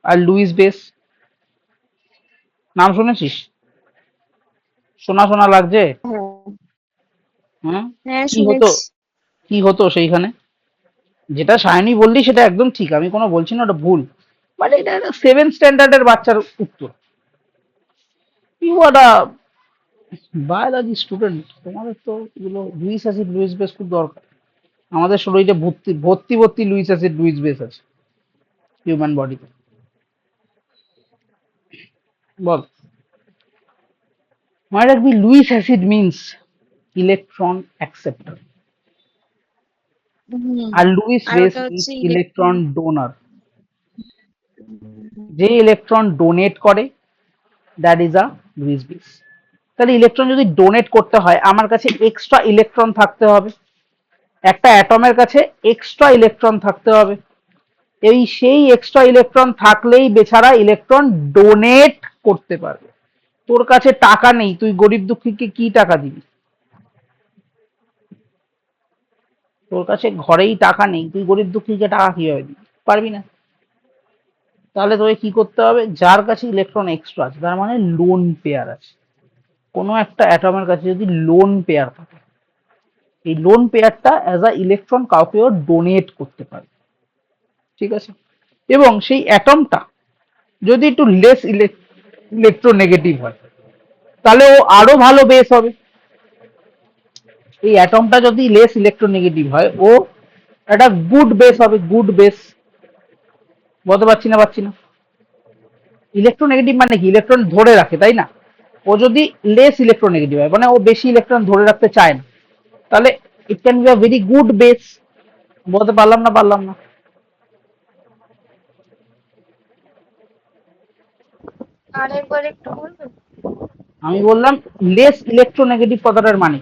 আর লুইস বেস নাম শুনেছিস? শোনা শোনা লাগছে? হ্যাঁ হ্যাঁ, হ্যাঁ কি হতো, শুনেছি। কি হতো সেইখানে? যেটা সায়নী বললি সেটা একদম ঠিক, আমি কোনো বলছি না ওটা ভুল, বাট এটা একটা 7 স্ট্যান্ডার্ডের বাচ্চার উত্তর। You are a biology student, তোমাদের তো এগুলো লুইস অ্যাসিড লুইস বেস খুব দরকার। আমাদের শরীরে ভর্তি ভর্তি ভর্তি লুইস অ্যাসিড লুইস বেস আছে হিউম্যান বডিতে। বল, মনে রাখবি Lewis acid means electron acceptor, হুম আর লুইস আর বেস ওটা মিনস হচ্ছে ইলেকট্রন ইলেকট্রন। ডোনার। যে ইলেকট্রন ডোনেট করে that is a Lewis base. তাহলে ইলেকট্রন যদি ডোনেট করতে হয় আমার কাছে এক্সট্রা ইলেকট্রন থাকতে হবে, একটা অ্যাটমের কাছে এক্সট্রা ইলেকট্রন থাকতে হবে, এই সেই এক্সট্রা ইলেকট্রন থাকলেই বেচারা ইলেকট্রন ডোনেট করতে পারবে। তোর কাছে টাকা নেই, তুই গরিব দুঃখীকে কি টাকা দিবি? তোর কাছে ঘরেই টাকা নেই, তুই গরিব দুঃখীকে টাকা কিভাবে দিবি? পারবি না। তাহলে তোকে কি করতে হবে? যার কাছে ইলেকট্রন এক্সট্রা আছে, তার মানে লোন পেয়ার আছে, কোনো একটা অ্যাটমের কাছে যদি লোন পেয়ার থাকে, এই লোন পেয়ারটা অ্যাজ আ ইলেকট্রন কাউকেও ডোনেট করতে পারে। ঠিক আছে, এবং সেই অ্যাটমটা যদি একটু লেস ইলেকট্রোনেগেটিভ হয় তাহলে ও আরো ভালো বেস হবে। এই অ্যাটমটা যদি লেস ইলেকট্রোনেগেটিভ হয় ও একটা গুড বেস হবে, গুড বেস। বলতে পারছি না? ইলেকট্রোনেগেটিভ মানে কি? ইলেকট্রন ধরে রাখে, তাই না? ও যদি লেস ইলেকট্রোনেগেটিভ হয় মানে ও বেশি ইলেকট্রন ধরে রাখতে চায় না, তাহলে it can be a very good base. বলতে পারলাম না? আরেকবার একটু বলবেন? আমি বললাম লেস ইলেকট্রোনেগেটিভ কথাটার মানে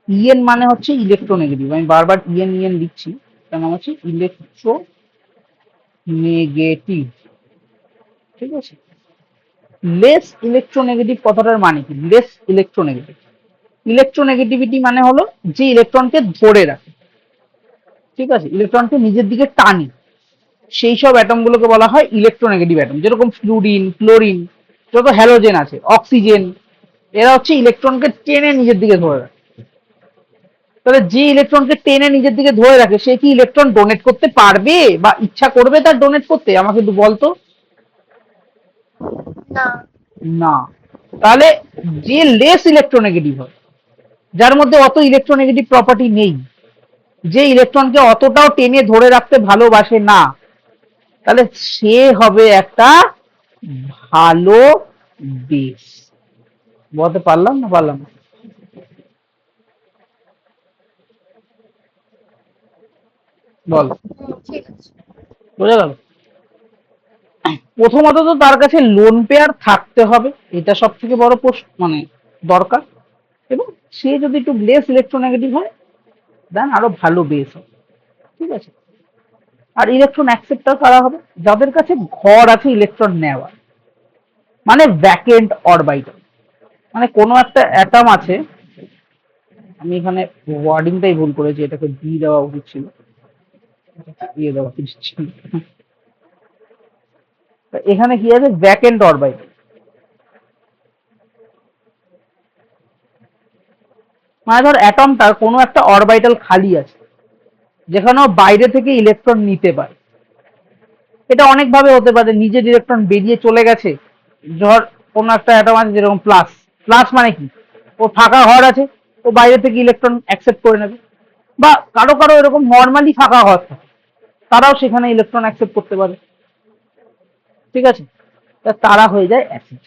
ইএন মানে হচ্ছে ইলেকট্রোনেগেটিভ, আমি বারবার ইএন লিখছি কারণ হচ্ছে ইলেকট্রো নেগেটিভ। ঠিক আছে, লেস ইলেকট্রোনেগেটিভ কথাটার মানে কি? লেস ইলেকট্রোনেগেটিভ, ইলেকট্রোনেগেটিভিটি মানে হলো যে ইলেকট্রনকে ধরে রাখে, ঠিক আছে, ইলেকট্রনকে নিজের দিকে টানে, সেই সব অ্যাটম গুলোকে বলা হয় ইলেকট্রোনেগেটিভ অ্যাটম। যেরকম ফ্লুরিন, ক্লোরিন, যত হ্যালোজেন আছে, অক্সিজেন, এরা হচ্ছে ইলেকট্রনকে টেনে নিজের দিকে ধরে রাখে। তাহলে যে ইলেকট্রনকে টেনে নিজের দিকে ধরে রাখে সে কি ইলেকট্রন ডোনেট করতে পারবে বা ইচ্ছা করবে তার ডোনেট করতে? আমাকে একটু বলতো। না। না। তাহলে যে লেস ইলেকট্রোনেগেটিভ হয়, যার মধ্যে অত ইলেকট্রোনেগেটিভ প্রপার্টি নেই, যে ইলেকট্রনকে অতটাও টেনে ধরে রাখতে ভালোবাসে না, তাহলে সে হবে একটা ভালো বেস। বলতে পারলাম না? বল, ঠিক আছে। বোঝা গেল? প্রথমত তো তার কাছে লোন পেয়ার থাকতে হবে, এটা সব থেকে বড় প্রশ্ন, মানে দরকার, এবং সে যদি একটু লেস ইলেকট্রোনেগেটিভ হয় দেন আরো ভালো বেস হবে। ঠিক আছে, আর ইলেকট্রন অ্যাকসেপ্টার কারা হবে? যাদের কাছে ঘর আছে ইলেকট্রন নেওয়ার, মানে ভ্যাকেন্ট অরবিটাল। মানে কোনো একটা অ্যাটম আছে, আমি এখানে ওয়ার্ডিংটাই ভুল করেছি, এটাকে ডি দেওয়া উচিত ছিল, দিয়ে দেওয়া উচিত ছিল। তা এখানে কি আছে? ভ্যাকেন্ট অরবিটাল, মানে ধর অ্যাটমটার কোনো একটা অরবিটাল খালি আছে যেখানে ও বাইরে থেকে ইলেকট্রন নিতে পারে। এটা অনেকভাবে হতে পারে, নিজের ইলেকট্রন বেরিয়ে চলে গেছে, ধর কোনো একটা অ্যাটম আছে যেরকম প্লাস, প্লাস মানে কি, ও ফাঁকা ঘর আছে, ও বাইরে থেকে ইলেকট্রন অ্যাকসেপ্ট করে নেবে। বা কারো কারো এরকম নর্মালি ফাঁকা ঘর থাকে, তারাও সেখানে ইলেকট্রন অ্যাকসেপ্ট করতে পারে। ঠিক আছে, তা তারা হয়ে যায় অ্যাসিড।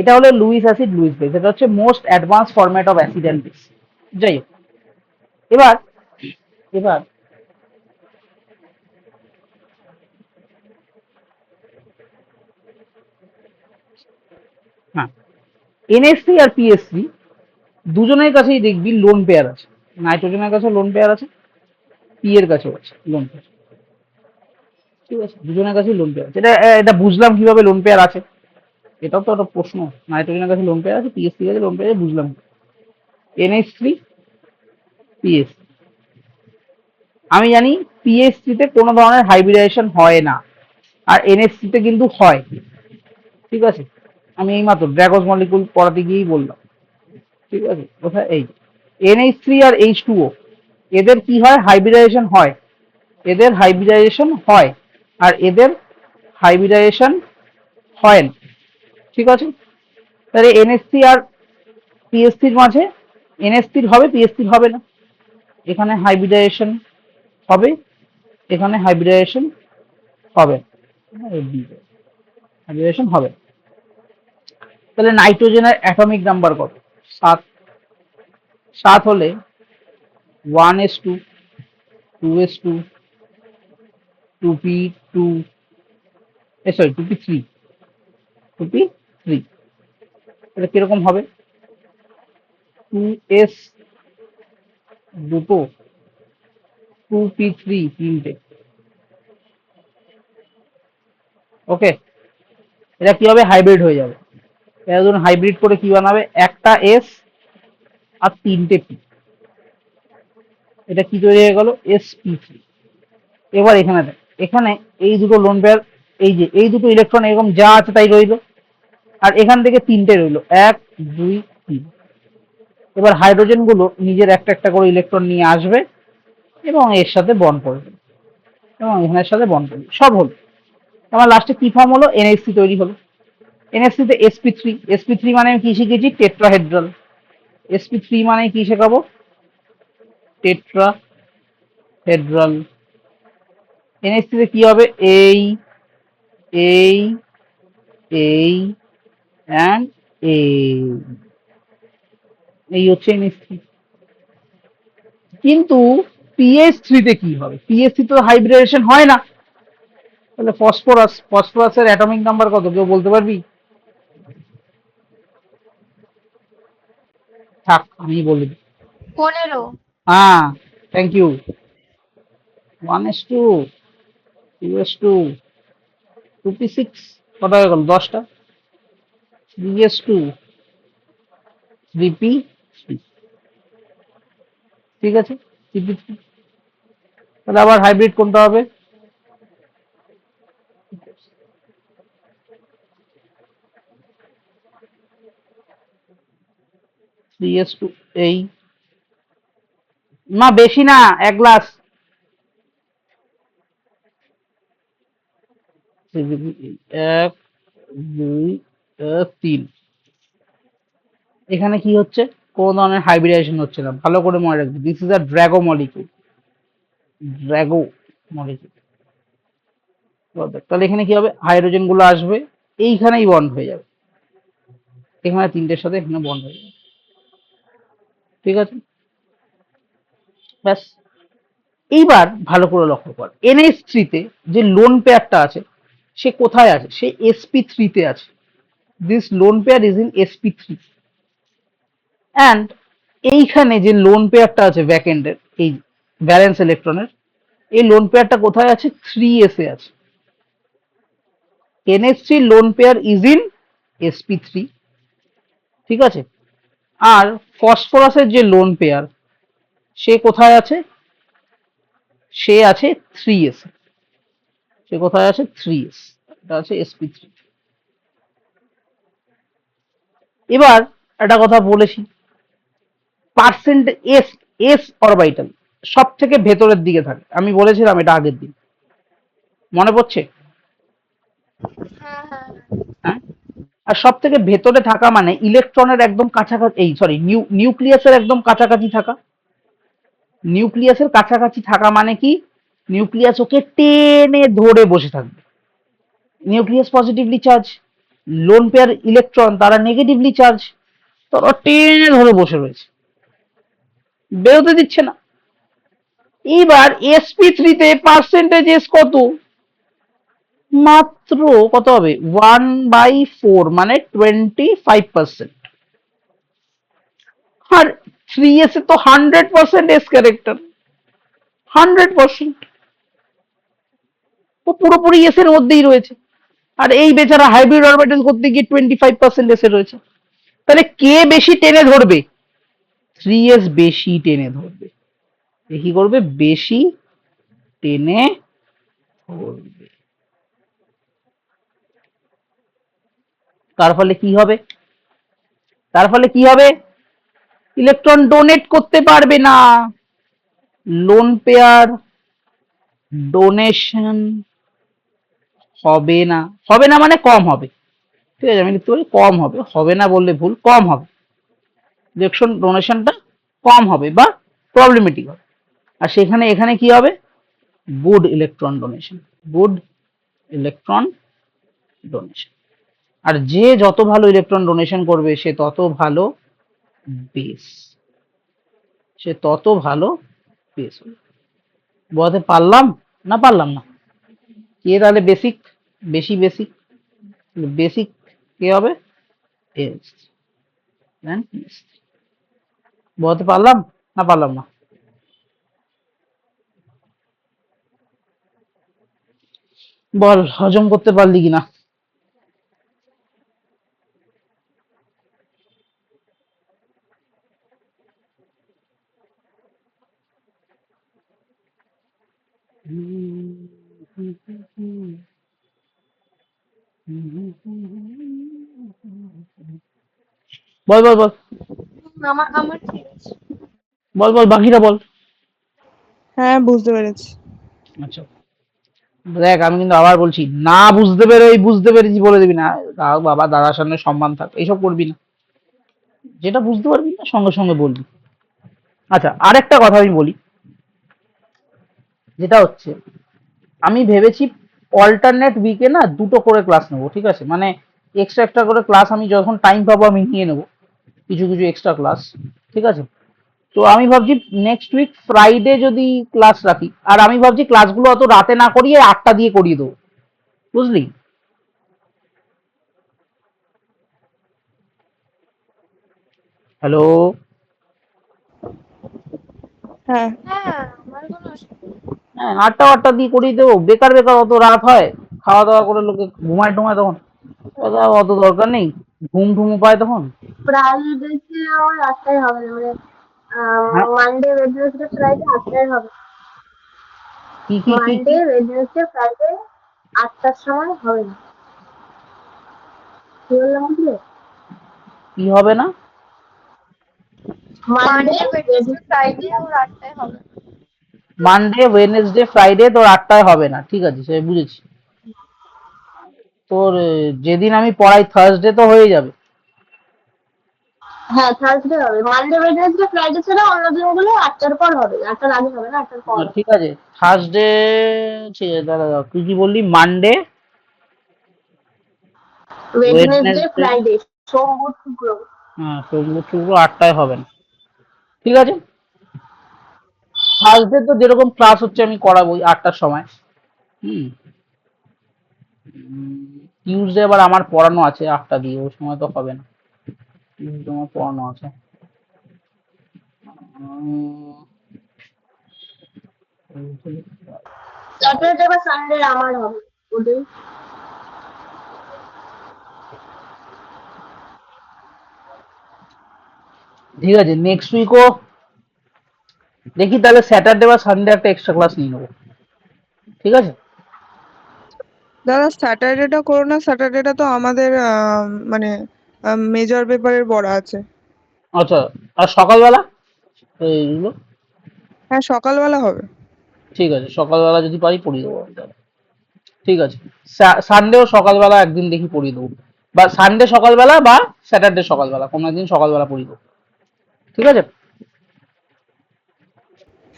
এটা হলো লুইস অ্যাসিড, লুইস বেস, এটা হচ্ছে most advance format of acid and base. যাই হোক, এবার এবার হ্যাঁ, এনএসসি আর পিএসসি দুজনের কাছেই দেখবি লোন পেয়ার আছে। নাইট্রোজেনের কাছে লোন পেয়ার আছে, পি এর কাছেও আছে লোন পেয়ার। ঠিক আছে, দুজনের কাছেই লোন পেয়ার আছে। এটা এটা বুঝলাম কিভাবে লোন পেয়ার আছে, এটাও তো একটা প্রশ্ন। নাইট্রোজেনের কাছে লোন পেয়ার আছে, পিএসসি কাছে লোন পেয়ার আছে, বুঝলাম। এনএইচ3 পিএস, আমি জানি পিএসসি তে কোনো ধরনের হাইব্রিডাইজেশন হয় না, আর এনএসসি তে কিন্তু হয়। ঠিক আছে, আমি এইমাত্র ড্রাগস মলিকুল পড়াতে গিয়েই বললাম। ঠিক আছে, কোথায় এই NH3 আর H2O, এদের কি হয়? হাইব্রিডাইজেশন হয়, এদের হাইব্রিডাইজেশন হয়, আর এদের হাইব্রিডাইজেশন হয় না। ঠিক আছে, তাহলে NH3 আর PH3 এর মাঝে NH3 হবে, PH3 হবে না। এখানে হাইব্রিডাইজেশন হবে, এখানে হাইব্রিডাইজেশন হবে না। হাইব্রিডাইজেশন হবে। তাহলে নাইট্রোজেনের অ্যাটমিক নাম্বার কত? 7। 7 হলে 1s2, 2s2, 2p2, sorry 2p3, 2p3, এটা কিরকম হবে? 2s দুটো, 2p3 তিনটে। ওকে, এটা কি হবে? হাইব্রিড হয়ে যাবে। এটা ধরুন হাইব্রিড করে কি বানাবে? একটা এস আর তিনটে পি, এটা কি তৈরি হয়ে গেল? sp3। এবার এখানে দেখ, এখানে এই দুটো লোন পেয়ার, এই যে এই দুটো ইলেকট্রন এরকম যা আছে তাই রইলো, আর এখান থেকে তিনটে রইলো, 1 2 3। এবার হাইড্রোজেন গুলো নিজের একটা একটা করে ইলেকট্রন নিয়ে আসবে এবং এর সাথে বন্ড করবে, এবং এখানের সাথে বন্ড করবে, সব হলো। আমার লাস্টে কি ফর্ম হলো? NH3 তৈরি হলো। NH3 তে sp3, sp3 মানে আমি কি শিখেছি? টেট্রাহেড্রাল। sp3 মানে কি শেখাবো? টেট্রাহেড্রাল। NH3 তে কি হবে? এই এই এই অ্যান্ড এই হচ্ছে NH3। কিন্তু PH3 তে কি হবে? PH3 তো হাইব্রিডাইজেশন হয় না। তাহলে ফসফরাস, ফসফরাসের অ্যাটমিক নাম্বার কত? কেউ বলতে পারবি? থাক, আমি বলে দিই। 15। হ্যাঁ, thank you. 1s2, 2s2, 2p6, কত হয়ে গেল? 10টা। 3s2, 3p3, ঠিক আছে, 3p3। তাহলে আবার হাইব্রিড কোনটা হবে? 3s2, এই না বেশি না, 1 গ্লাস। 1 2 3। এখানে কি হচ্ছে? কোন ধরনের হাইব্রিডাইজেশন হচ্ছে না, ভালো করে মনে রাখবে। This is a Drago molecule, Drago molecule. তাহলে এখানে কি হবে? হাইড্রোজেন গুলো আসবে, এইখানেই বন্ড হয়ে যাবে, এখানে তিনটের সাথে এখানে বন্ড হয়ে যাবে। ঠিক আছে, ব্যাস। এইবার ভালো করে লক্ষ্য কর, NH3 তে যে লোন পেয়ারটা আছে সে কোথায় আছে? সে sp3 তে আছে। This lone pair is in sp3। And এইখানে যে লোন পেয়ারটা আছে ব্যাক এন্ডের, এই ব্যালেন্স ইলেকট্রনের, এই লোন পেয়ারটা কোথায় আছে? 3s এ আছে। NH3 lone pair is in sp3, ঠিক আছে। আর ফসফরাসের যে লোন পেয়ার, সে কোথায় আছে? সে আছে 3s এ। সে কোথায় আছে? 3s, এটা আছে sp3। এবার একটা কথা বলেছি, পার্সেন্ট এস, এস অরবিটাল সব থেকে ভেতরের দিকে থাকে, আমি বলেছিলাম এটা আগের দিন, মনে পড়ছে? হ্যাঁ হ্যাঁ হ্যাঁ। আর সব থেকে ভেতরে থাকা মানে ইলেকট্রনের একদম কাছাকাছি, এই সরি, নিউক্লিয়াসের একদম কাছাকাছি থাকা। নিউক্লিয়াসের কাছাকাছি থাকা মানে কি? নিউক্লিয়াস ওকে টেনে ধরে বসে থাকবে। Nucleus positively charge, lone pair electron তারা নেগেটিভলি চার্জ, তারা টেনে ধরে বসে রয়েছে, বেরোতে দিচ্ছে না। এইবার sp3 তে পার্সেন্টেজ কত? মাত্র কত হবে? 1/4, মানে 25%। আর 3s এ তো 100% এস ক্যারেক্টার, 100%, ও পুরোপুরি এস এর মধ্যেই রয়েছে। আর এই বেচারা হাইব্রিড অরবিটাল করতে গিয়ে 25% এসে রয়েছে। তাহলে কে বেশি টেনে ধরবে? 3s বেশি টেনে ধরবে। কি করবে? বেশি টেনে ধরবে। তার ফলে কি হবে? তার ফলে কি হবে? ইলেকট্রন ডোনেট করতে পারবে না। লোন পেয়ার ডোনেশন হবে না। হবে না মানে কম হবে, ঠিক আছে, আমি লিখতে পারি কম হবে, হবে না বললে ভুল, কম হবে। ইলেকট্রন ডোনেশনটা কম হবে বা প্রবলেমেটিক হবে। আর সেখানে এখানে কি হবে? Good electron donation, good electron donation. আর যে যত ভালো ইলেকট্রন ডোনেশন করবে সে তত ভালো বেস, সে তত ভালো বেস হবে। বোঝাতে পারলাম না পারলাম না? কে তাহলে বেসিক? বেশি বেসিক, বেসিক কে হবে? এস। বোঝাতে পারলাম না পারলাম না? বল হজম করতে পারলি কিনা? বল বল বল, আমার আমার ঠিক আছে। বল বল বাকিটা বল। হ্যাঁ, বুঝতে পেরেছি। আচ্ছা, দেখ আমি কিন্তু আবার বলছি, না বুঝতে পেরে ওই বুঝতে পেরেছি বলে দিবি না, তাও বাবা দাদার সামনে সম্মান থাক, এইসব করবি না। যেটা বুঝতে পারবি না সঙ্গে সঙ্গে বলবি। আচ্ছা, আরেকটা কথা আমি বলি, যেটা হচ্ছে আমি ভেবেছি অল্টারনেট উইকে না দুটো করে ক্লাস নেবো, ঠিক আছে, মানে এক্সট্রা একটা করে ক্লাস আমি যখন টাইম পাবো আমি নিয়ে নেবো, কিছু কিছু এক্সট্রা ক্লাস, ঠিক আছে। তো আমি ভাবছি নেক্সট উইক ফ্রাইডে যদি ক্লাস রাখি, আর আমি ভাবছি ক্লাসগুলো অত রাতে না করিয়ে 8টা দিয়ে করিয়ে দেবো, বুঝলি? হ্যালো? হ্যাঁ, হ্যাঁ আমার কোনো অসুবিধা নেই। হ্যাঁ, 8টা দিয়ে করিয়ে দেবো, বেকার বেকার অত রাত হয়, খাওয়া দাওয়া করে লোকে ঘুমায় টুমায় তখন, অত অত দরকার নেই, ঘুম টুমও পায় তখন। ফ্রাইডেতে আমার 8টায় হবে না, মানে হ্যাঁ, মানডে ওয়েডনেসডে ফ্রাইডে 8টায় হবে। কি কি কি মানডে কি ওয়েডনেসডে ফ্রাইডে 8টার সময় হবে না। কি বললাম বুঝলে? কি হবে না? মানডে ওয়েডনেসডে ফ্রাইডে ওর 8টায় হবে না। মানডে ওয়েনেসডে ফ্রাইডে তোর 8টায় হবে না, ঠিক আছে, সে বুঝেছি। তোর যেদিন আমি পড়াই থার্সডে তো হয়ে যাবে। হ্যাঁ থার্সডে হবে, মানডে ওয়েডনেসডে ফ্রাইডে ছাড়া অন্য দিনগুলো 8টার পর হবে, 8টার আগে হবে না, 8টার পর হবে। ঠিক আছে, থার্সডে, ঠিক আছে, দাঁড়া দাঁড়া, তুই কি বললি? মানডে ওয়েডনেসডে ওয়েডনেসডে, ফ্রাইডে, সোম বুধ শুক্র। হ্যাঁ সোম শুক্র 8টায় হবে না, ঠিক আছে। থার্সডে তো যেরকম ক্লাস হচ্ছে আমি করাবো 8টার সময়। হুম। টিউসডে আবার আমার পড়ানো আছে 8টা দিয়ে, ওই সময় তো হবে না, টিউসডে আমার পড়ানো আছে। স্যাটারডে বা সানডে আমার হবে ওদের। ঠিক আছে, নেক্সট উইকও দেখি তাহলে স্যাটারডে বা সানডে একটা এক্সট্রা ক্লাস নিয়ে নেবো। ঠিক আছে। দাদা স্যাটারডেটা করো না, স্যাটারডেটা তো আমাদের মানে মেজর পেপারের পড়া আছে। আচ্ছা, আর সকালবেলা এইগুলো? হ্যাঁ সকালবেলা হবে। ঠিক আছে, সকালবেলা যদি পারি পড়িয়ে দেবো আমি তাহলে। ঠিক আছে, সানডেও সকালবেলা একদিন দেখি পড়িয়ে দেবো, বা সানডে সকালবেলা বা স্যাটারডে সকালবেলা কোনো একদিন সকালবেলা পড়িয়ে দেবো। ঠিক আছে।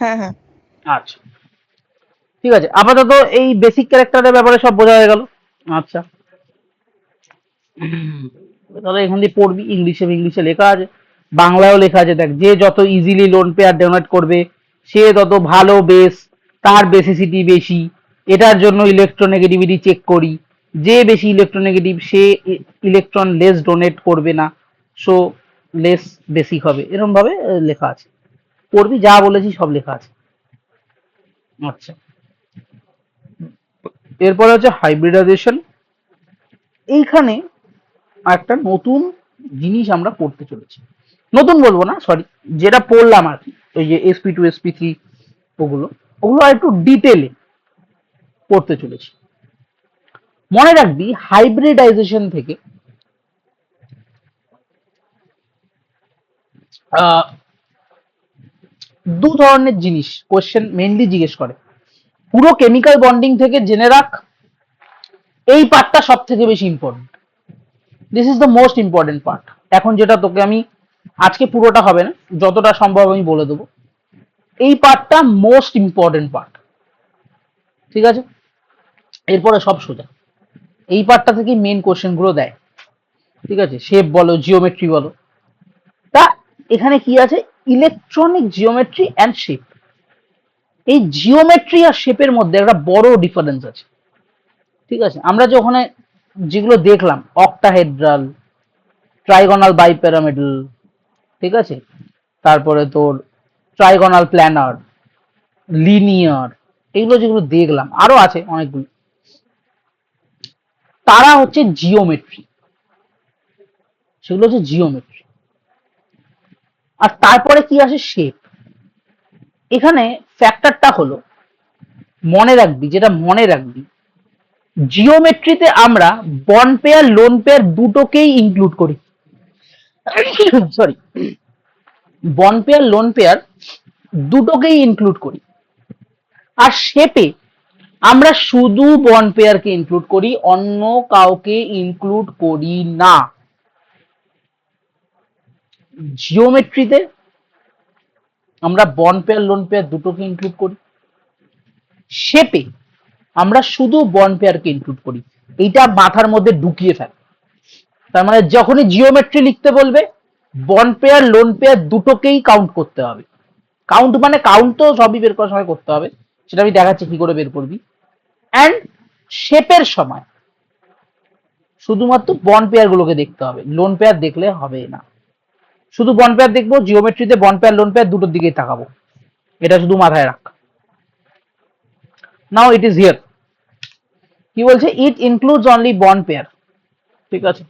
হ্যাঁ হ্যাঁ। আচ্ছা, ঠিক আছে, আপাতত এই বেসিক ক্যারেক্টারের ব্যাপারে সব বোঝা হয়ে গেল। আচ্ছা, তাহলে এখান দিয়ে পড়বি, ইংলিশে ইংলিশে লেখা আছে, বাংলায়ও লেখা আছে। দেখ, যে যত ইজিলি লোন পেয়ার ডোনেট করবে সে তত ভালো বেস, তার বেসিসিটি বেশি, এটার জন্য ইলেকট্রোনেগেটিভিটি চেক করি। যে বেশি ইলেকট্রোনেগেটিভ সে ইলেকট্রন লেস ডোনেট করবে না, সো লেস বেসিক হবে, এরকম ভাবে লেখা আছে। পড়বি, যা বলেছি সব লেখা আছে। আচ্ছা, এরপরে হচ্ছে হাইব্রিডাইজেশন। এইখানে একটা নতুন জিনিস আমরা পড়তে চলেছি, নতুন বলবো না, সরি, যেটা পড়লাম আর কি, ওই যে SP2 SP3 ওগুলো ওগুলো আর একটু ডিটেলে পড়তে চলেছি। মনে রাখবি হাইব্রিডাইজেশন থেকে আহ, দু ধরনের জিনিস কোশ্চেন মেইনলি জিজ্ঞেস করে। পুরো কেমিক্যাল বন্ডিং থেকে জেনে রাখ, এই পার্টটা সব থেকে বেশি important, this is the most important part. এখন যেটা তোকে আমি আজকে পুরোটা হবে না, যতটা সম্ভব আমি বলে দেবো, এই পার্টটা মোস্ট ইম্পর্টেন্ট পার্ট। ঠিক আছে, এরপরে সব সোজা, এই পার্টটা থেকে মেন কোশ্চেন গুলো দেয়। ঠিক আছে, শেপ বলো, জিওমেট্রি বলো। তা এখানে কি আছে, ইলেকট্রনিক জিওমেট্রি অ্যান্ড শেপ। এই জিওমেট্রি আর শেপের মধ্যে একটা বড় ডিফারেন্স আছে। ঠিক আছে, আমরা যে ওখানে যেগুলো দেখলাম, অক্টাহেড্রাল, ট্রাইগোনাল বাইপ্যারামিডাল, ঠিক আছে, তারপরে তোর ট্রাইগোনাল প্ল্যানার, লিনিয়ার, এগুলো যেগুলো দেখলাম, আরো আছে অনেকগুলো, তারা হচ্ছে জিওমেট্রি, সেগুলো হচ্ছে জিওমেট্রি। আর তারপরে কি আসে, শেপ। এখানে ফ্যাক্টরটা হলো, মনে রাখবি, যেটা মনে রাখবি, জিওমেট্রিতে আমরা বন্ড পেয়ার লোন পেয়ার দুটোকেই ইনক্লুড করি। Sorry, bond pair lone pair দুটোকেই ইনক্লুড করি। আর শেপে আমরা শুধু বন্ড পেয়ারকে ইনক্লুড করি, অন্য কাউকে ইনক্লুড করি না। জিওমেট্রিতে আমরা বন্ড পেয়ার লোন পেয়ার দুটোকে ইনক্লুড করি, শেপে আমরা শুধু বন্ড পেয়ারকে ইনক্লুড করি। এইটা মাথার মধ্যে ঢুকিয়ে ফেল। তার মানে যখনই জিওমেট্রি লিখতে বলবে, বন্ড পেয়ার লোন পেয়ার দুটোকেই কাউন্ট করতে হবে। কাউন্ট মানে কাউন্ট তো সবই বের করার সময় করতে হবে, সেটা আমি দেখাচ্ছি কি করে বের করবি। অ্যান্ড শেপের সময় শুধুমাত্র বন্ড পেয়ার গুলোকে দেখতে হবে, লোন পেয়ার দেখলে হবে না। শুধু বন্ড পেয়ার দেখবো, জিওমেট্রিতে বন্ড পেয়ার লোন পেয়ার দুটোর দিকেই তাকাবো, এটা শুধু মাথায় রাখ। নাও ইট ইজ হিয়ার, কি বলছে, it includes only bond pair. ঠিক আছে,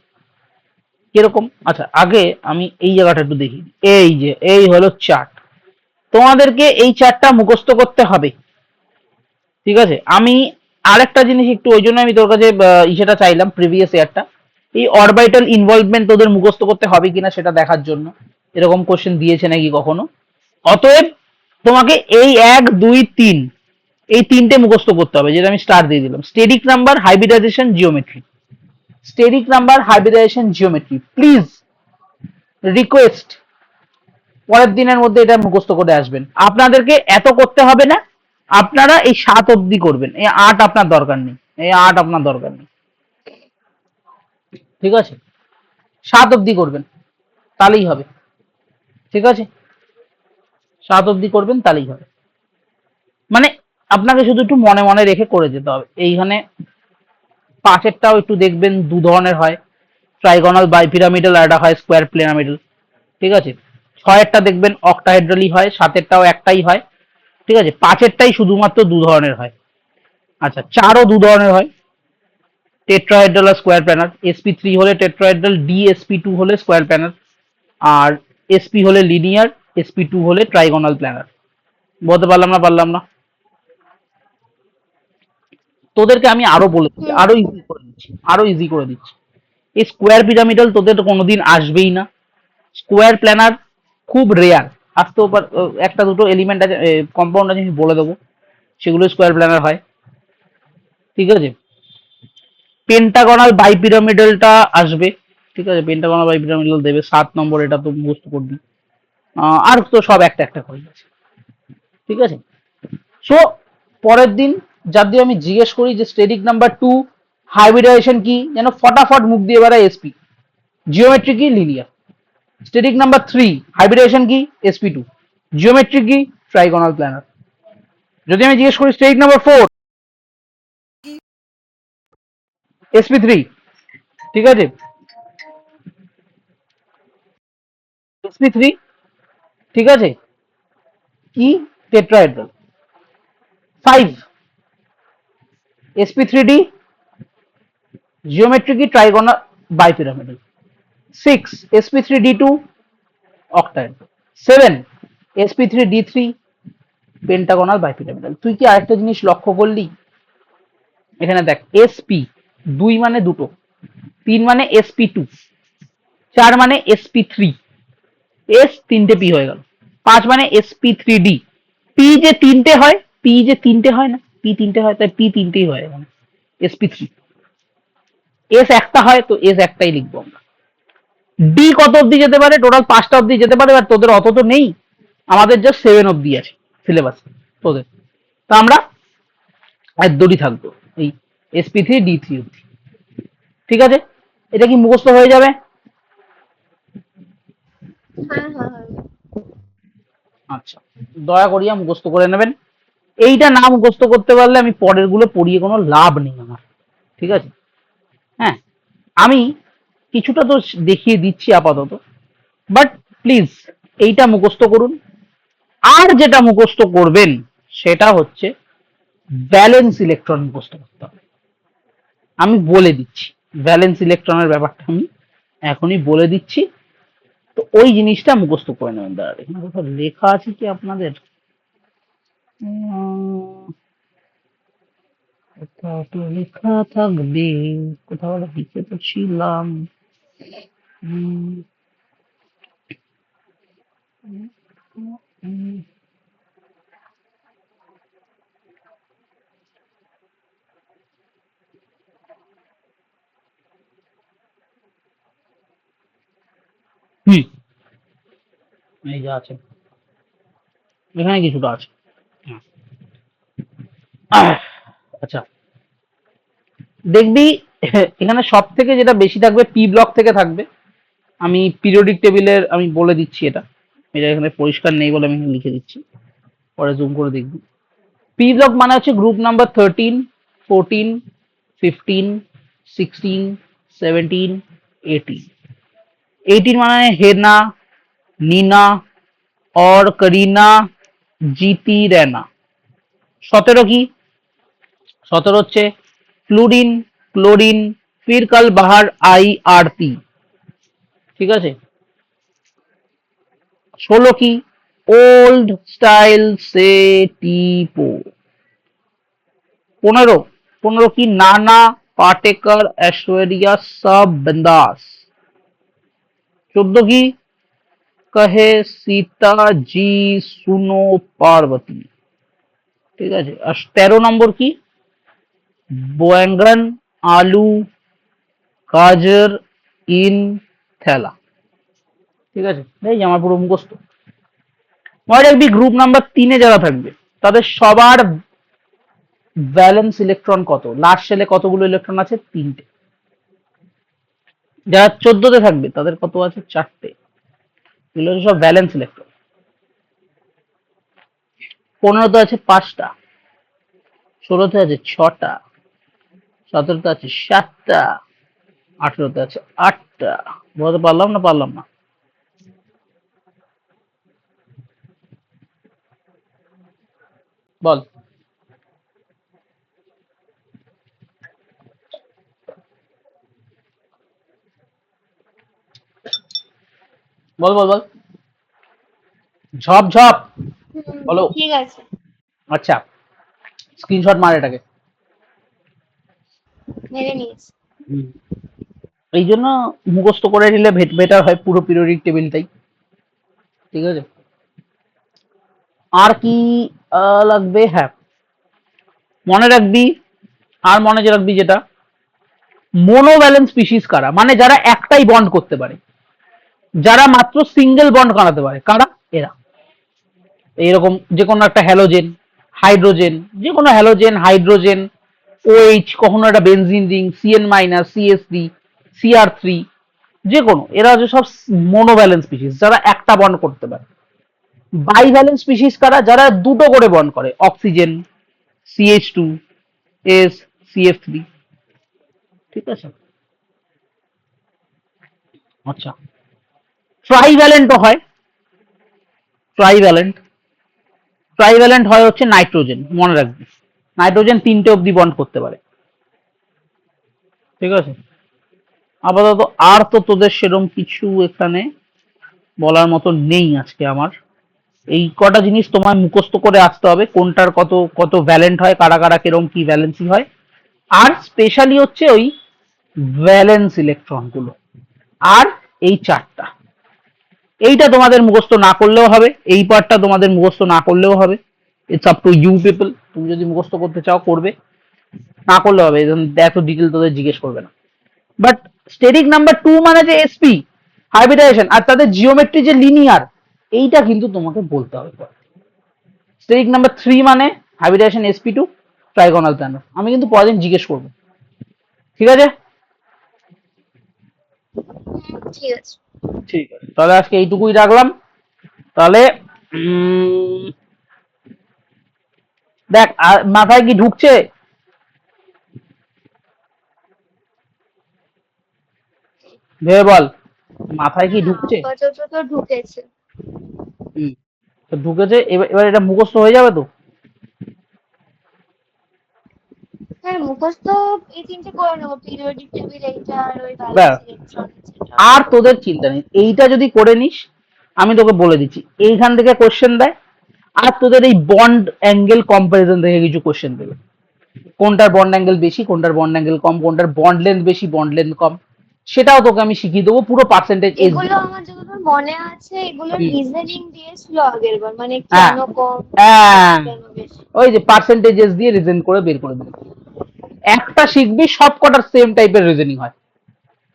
কিরকম, আচ্ছা আগে আমি এই জায়গাটা একটু দেখি। এই যে এই হলো চার্ট, তোমাদেরকে এই চার্টটা মুখস্থ করতে হবে। ঠিক আছে, আমি আরেকটা জিনিস একটু, ওই জন্য আমি তোর কাছে ইসেটা চাইলাম, প্রিভিয়াস ইয়ারটা, এই অরবিটাল ইনভলভমেন্ট তোদের মুখস্থ করতে হবে কিনা সেটা দেখার জন্য, এরকম কোশ্চেন দিয়েছে নাকি কখনো। অতএব তোমাকে এই 1 2 3 এই তিনটে মুখস্থ করতে হবে, যেটা আমি স্টার দিয়ে দিলাম। Steric number, hybridization, geometry. Steric number, hybridization, geometry, please request পরের দিনের মধ্যে এটা মুখস্থ করে আসবেন। আপনাদেরকে এত করতে হবে না, আপনারা এই 7 অবধি করবেন, এই 8 আপনার দরকার নেই, এই 8 আপনার দরকার নেই। ঠিক আছে, 7 অবধি করবেন, তাহলেই হবে। ঠিক আছে, 7 অবধি করবেন, তাহলেই হবে। মানে আপনাকে শুধু একটু মনে মনে রেখে করে যেতে হবে। এইখানে পাশেরটাও একটু দেখবেন, দু ধরনের হয়, ট্রাইগোনাল বাইপিরামিডাল আর একটা হয় স্কোয়ার পিরামিডাল। ঠিক আছে, ছয়েরটা দেখবেন অক্টাহেড্রালই হয়, সাতেরটাও একটাই হয়, ঠিক আছে। পাঁচেরটাই শুধুমাত্র দু ধরনের হয়। আচ্ছা, চারও দু ধরনের হয়, টেট্রাহেড্রাল আর স্কোয়ার প্ল্যানার। sp3 হলে টেট্রাহেড্রাল, sp2 হলে স্কোয়ার প্ল্যানার, আর sp হলে লিনিয়ার, sp2 হলে ট্রাইগোনাল প্ল্যানার। বলতে পারলাম না, পারলাম না? তোদেরকে আমি আরো বলে দিচ্ছি, হুম। আরো ইজি করে দিচ্ছি, আরো ইজি করে দিচ্ছি। এই স্কোয়ার পিরামিডাল তোদের তো কোনোদিন আসবেই না। স্কোয়ার প্ল্যানার খুব রেয়ার, আসতেও একটা দুটো এলিমেন্ট আছে, কম্পাউন্ড আছে, আমি বলে দেবো, সেগুলো স্কোয়ার প্ল্যানার হয়, ঠিক আছে। পেন্টাগনাল বাইপিরামিডালটা আসবে, ঠিক আছে, পেন্টাগনাল বাইপিরামিডাল দেবে 7 নম্বর, এটা তো মুখস্থ করবি। আর তো সব একটা একটা করে গেছে, ঠিক আছে। সো পরের দিন যার দিয়ে আমি জিজ্ঞেস করি যে স্টেডিক নাম্বার 2 হাইব্রিডাইজেশন কি, যেন ফটাফট মুখ দিয়ে বেড়ায় এসপি। জিওমেট্রি কি, লিনিয়ার। স্টেডিক নাম্বার 3 হাইব্রিডাইজেশন কি, sp2। জিওমেট্রি কি, ট্রাইগোনাল প্ল্যানার। যদি আমি জিজ্ঞেস করি স্টেডিক নাম্বার 4 sp3, ঠিক আছে, sp3, ঠিক আছে, কি, টেট্রাহেড্রাল। 5 sp3d, জিওমেট্রি কি, trigonal bipyramidal. 6 sp3d2, octahedral. 7 sp3d3, pentagonal bipyramidal. তুই কি আরেকটা জিনিস লক্ষ্য করলি, এখানে দেখ, sp 2 মানে দুটো, 3 মানে sp2, 4 মানে sp3, s তিনটে p হয়ে গেল, 5 মানে sp3d। p যে তিনটে হয়, p যে তিনটে হয় না, p তিনটে হয়, তাই p তিনটেই হয় এখানে, sp3। s একটা হয়, তো s একটাই লিখবো আমরা। d কত অব্দি যেতে পারে, টোটাল 5টা অব্দি যেতে পারে, আর তোদের অত তো নেই, আমাদের জাস্ট 7 অব্দি আছে সিলেবাস তোদের, তা আমরা এক দড়ি থাকবো এই sp3d3 অব্দি, ঠিক আছে। এটা কি মুখস্থ হয়ে যাবে? হ্যাঁ হ্যাঁ হ্যাঁ। আচ্ছা, দয়া করিয়া মুখস্থ করে নেবেন। এইটা না মুখস্থ করতে পারলে আমি পরের গুলো পড়িয়ে কোনো লাভ নেই আমার, ঠিক আছে। হ্যাঁ, আমি কিছুটা তো দেখিয়ে দিচ্ছি আপাতত, বাট প্লিজ এইটা মুখস্থ করুন। আর যেটা মুখস্থ করবেন সেটা হচ্ছে ভ্যালেন্স ইলেকট্রন মুখস্থ করতে হবে। আমি বলে দিচ্ছি ভ্যালেন্স ইলেকট্রনের ব্যাপারটা, আমি এখনই বলে দিচ্ছি, তো ওই জিনিসটা মুখস্থ করে নেবেন। দাঁড়া, এখানে কোথাও লেখা আছে কি আপনাদের? কোথাও তো লেখা থাকবে, কোথাও লিখে তো ছিলাম। উম, উম, হুম, এই যা আছে, এখানে কিছুটা আছে। হ্যাঁ। আচ্ছা, দেখবি এখানে সব থেকে যেটা বেশি থাকবে পি ব্লক থেকে থাকবে। আমি পিরিয়ডিক টেবিলের আমি বলে দিচ্ছি, এটা এটা এখানে পরিষ্কার নেই বলে আমি এখানে লিখে দিচ্ছি, পরে জুম করে দেখবি। পি ব্লক মানে হচ্ছে গ্রুপ নাম্বার 13, 14, 15, 16, 17, 18। 18 মানে হেনা, নীনা, और करीना, जीती रैना। 17 কি, 17 হচ্ছে ফ্লুরিন, ক্লোরিন, ফির কাল বাহার আই আরতি, ঠিক আছে। 16 কি, ওল্ড স্টাইল সে টিপো। 15, 15 কি, नाना पाटेकर ऐश्वर्या सब बिंदास। 14 की, कहे सीता जी सुनो पार्वती, ঠিক আছে। আর 13 নম্বর কি, बैंगन आलू গাজর ইন থেলা, ঠিক আছে। এই যে আমার পুরো মুখস্থ। মনে রাখবি গ্রুপ নাম্বার 3-এ যারা থাকবে তাদের সবার ভ্যালেন্স ইলেকট্রন কত, লাস্ট শেলে কতগুলো ইলেকট্রন আছে, 3টে। যারা 14তে থাকবে তাদের কত আছে, 4টে। এগুলো হচ্ছে সব ভ্যালেন্স ইলেকট্রন। 15তে আছে 5টা, 16তে আছে 6টা, 17তে আছে 7টা, 18তে আছে 8টা। বলতে পারলাম না, পারলাম না? বল। বল বল বল। ঝপ ঝপ। বলো। ঠিক আছে। আচ্ছা, স্ক্রিনশট মার এটাকে। মেরে নিয়েছি। হুম। এই জন্য মুখস্থ করে নিলে বেটার হয় পুরো পিরিয়ডিক টেবিলটাই। ঠিক আছে। আর কি লাগবে? হ্যাঁ, মনে রাখবি, আর মনে রাখবি যেটা মোনোভ্যালেন্স স্পিসিস কারা, মানে যারা একটাই বন্ড করতে পারে, যারা মাত্র সিঙ্গেল বন্ড বানাতে পারে, কারা? এরা। এইরকম যে কোনো একটা হ্যালোজেন, হাইড্রোজেন, যে কোনো হ্যালোজেন, হাইড্রোজেন, ওএইচ, কখনো একটা বেনজিন রিং, সিএন মাইনাস, সিএস3, সিআর3, যে কোনো, এরা হচ্ছে সব মোনোভ্যালেন্স স্পিসিস, যারা একটা বন্ড করতে পারে। বাইভ্যালেন্স স্পিসিস কারা? যারা দুটো করে বন্ড করে, অক্সিজেন, সিএইচ2, এস, সিএফ3। ঠিক আছে। আচ্ছা, ট্রাইভ্যালেন্টও হয়। ট্রাইভ্যালেন্ট, ট্রাইভ্যালেন্ট হয় হচ্ছে নাইট্রোজেন, মনে রাখবি। নাইট্রোজেন 3টে অব্দি বন্ড করতে পারে। ঠিক আছে। আপাতত আর তো তোদের সেরকম কিছু এখানে বলার মতো নেই আজকে আমার। এই কটা জিনিস তোমায় মুখস্থ করে আসতে হবে, কোনটার কত কত ভ্যালেন্ট হয়, কারা কারা কিরকম কি ভ্যালেন্সি হয়, আর স্পেশালি হচ্ছে ওই ভ্যালেন্স ইলেকট্রন গুলো, আর এই চারটা। এইটা তোমাদের মুখস্থ না করলেও হবে, এই পার্টটা তোমাদের মুখস্থ না করলেও হবে। It's up to you people, তুমি যদি মুখস্থ করতে চাও করবে, না করলে হবে, এত ডিটেল তোদের জিজ্ঞেস করবে না। বাট স্টেরিক নাম্বার 2 মানে যে এসপি হাইব্রিডাইজেশন, আর তাদের জিওমেট্রি যে লিনিয়ার, এইটা কিন্তু তোমাকে বলতে হবে। স্টেরিক নাম্বার 3 মানে হাইব্রিডাইজেশন sp2 ট্রাইগোনাল প্ল্যানার, আমি কিন্তু পরের দিন জিজ্ঞেস করবো। ঠিক আছে। ঠিক আছে। ঠিক আছে, তাহলে আজকে এইটুকুই রাখলাম। তাহলে দেখ, মাথায় কি ঢুকছে? ভেবে বল, মাথায় কি ঢুকছে? আপাতত তো ঢুকেছে। হুম, তো ঢুকেছে, এবার এবার এটা মুখস্থ হয়ে যাবে তো? হ্যাঁ, মুখস্থ এই তিনটে করে নেবো, পিরিয়ডিক টেবিল এইটা আর ওই ব্যাস, ব্যালেন্স ইলেকট্রন। আর তোদের চিন্তা নেই, এইটা যদি করে নিস, আমি তোকে বলে দিচ্ছি এইখান থেকে কোশ্চেন দেয়, আর তোদের এই বন্ড অ্যাঙ্গেল কম্পারিজন থেকে কিছু কোশ্চেন দেবে, কোনটার বন্ড অ্যাঙ্গেল বেশি, কোনটার বন্ড অ্যাঙ্গেল কম, কোনটার বন্ড লেন্থ বেশি, বন্ড লেন্থ কম, সেটাও তোকে আমি শিখিয়ে দেবো পুরো পার্সেন্টেজ এস এগুলো আমার যতদূর মনে আছে, এগুলো রিজনিং দিয়েছিল আগের বার, মানে হ্যাঁ, কেন কম হ্যাঁ, কেন বেশি। ওই যে পার্সেন্টেজেস দিয়ে রিজন করে বের করে দেবে। একটা শিখবি, সব কটার সেম টাইপের রিজনিং হয়,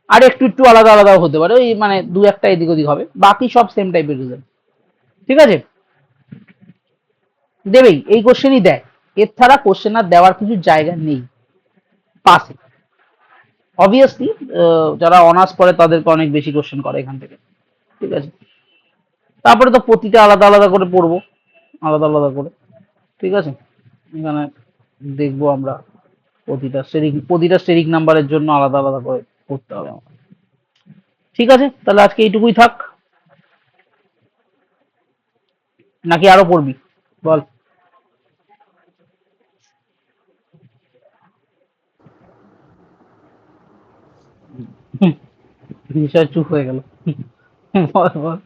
আর একটু একটু আলাদা আলাদাও হতে পারে, ওই মানে দু একটা এদিক ওদিক হবে, বাকি সব সেম টাইপের রিজন। ঠিক আছে। দেবেই, এই কোশ্চেনই দেয়, এর ছাড়া কোশ্চেন আর দেওয়ার কিছু জায়গা নেই পাসে। অবভিয়াসলি যারা অনার্স পড়ে তাদেরকে অনেক বেশি কোশ্চেন করে এখান থেকে। ঠিক আছে। তারপরে তো প্রতিটা আলাদা আলাদা করে পড়বো, আলাদা আলাদা করে। ঠিক আছে। এখানে দেখবো আমরা প্রতিটা স্টেরিক নাম্বারের জন্য আলাদা আলাদা করে পড়তে হবে আমাকে। ঠিক আছে, তাহলে আজকে এইটুকুই থাক, নাকি আরো পড়বি? বল। বিষয় চুপ হয়ে গেল। বল বল,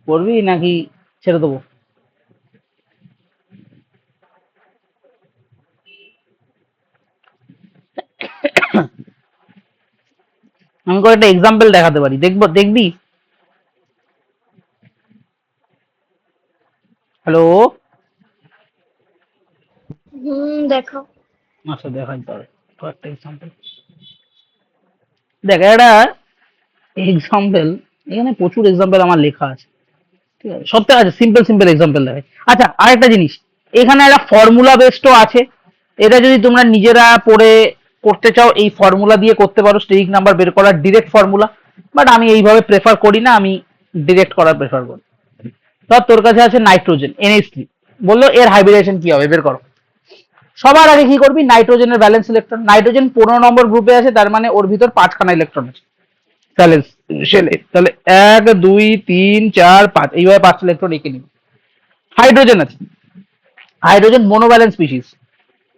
পড়বি নাকি ছেড়ে দেবো? আমি করে একটা এক্সাম্পল দেখাতে পারি, দেখবি? হ্যালো। দেখো। আচ্ছা, দেখাই তবে কয়েকটা এক্সাম্পল। দেখ, একটা এক্সাম্পল, এখানে প্রচুর এক্সাম্পল আমার লেখা আছে। ঠিক আছে, সবটা আছে, সিম্পল সিম্পল এক্সাম্পল দেখাই। আচ্ছা, আরেকটা জিনিস, এখানে একটা ফর্মুলা বেসডও আছে, এটা যদি তোমরা নিজেরা পড়ে করতে চাও, এই ফর্মুলা দিয়ে করতে পারো, স্টেরিক নাম্বার বের করার ডিরেক্ট ফর্মুলা। বাট আমি এইভাবে প্রেফার করি না, আমি ডিরেক্ট করার প্রেফার করি। ধর তোর কাছে আছে নাইট্রোজেন NH3, বললো এর হাইব্রিডেশন কি হবে, বের করো। সবার আগে কি করবি, নাইট্রোজেনের ব্যালেন্স ইলেকট্রন, নাইট্রোজেন 15 নম্বর গ্রুপে আছে, তার মানে ওর ভিতর 5খানা ইলেকট্রন আছে ব্যালেন্স শেলে, তাহলে 1 2 3 4 5, এইভাবে 5টা ইলেকট্রন এঁকে নিবি। হাইড্রোজেন আছে, হাইড্রোজেন মনোভ্যালেন্ট স্পিসিস,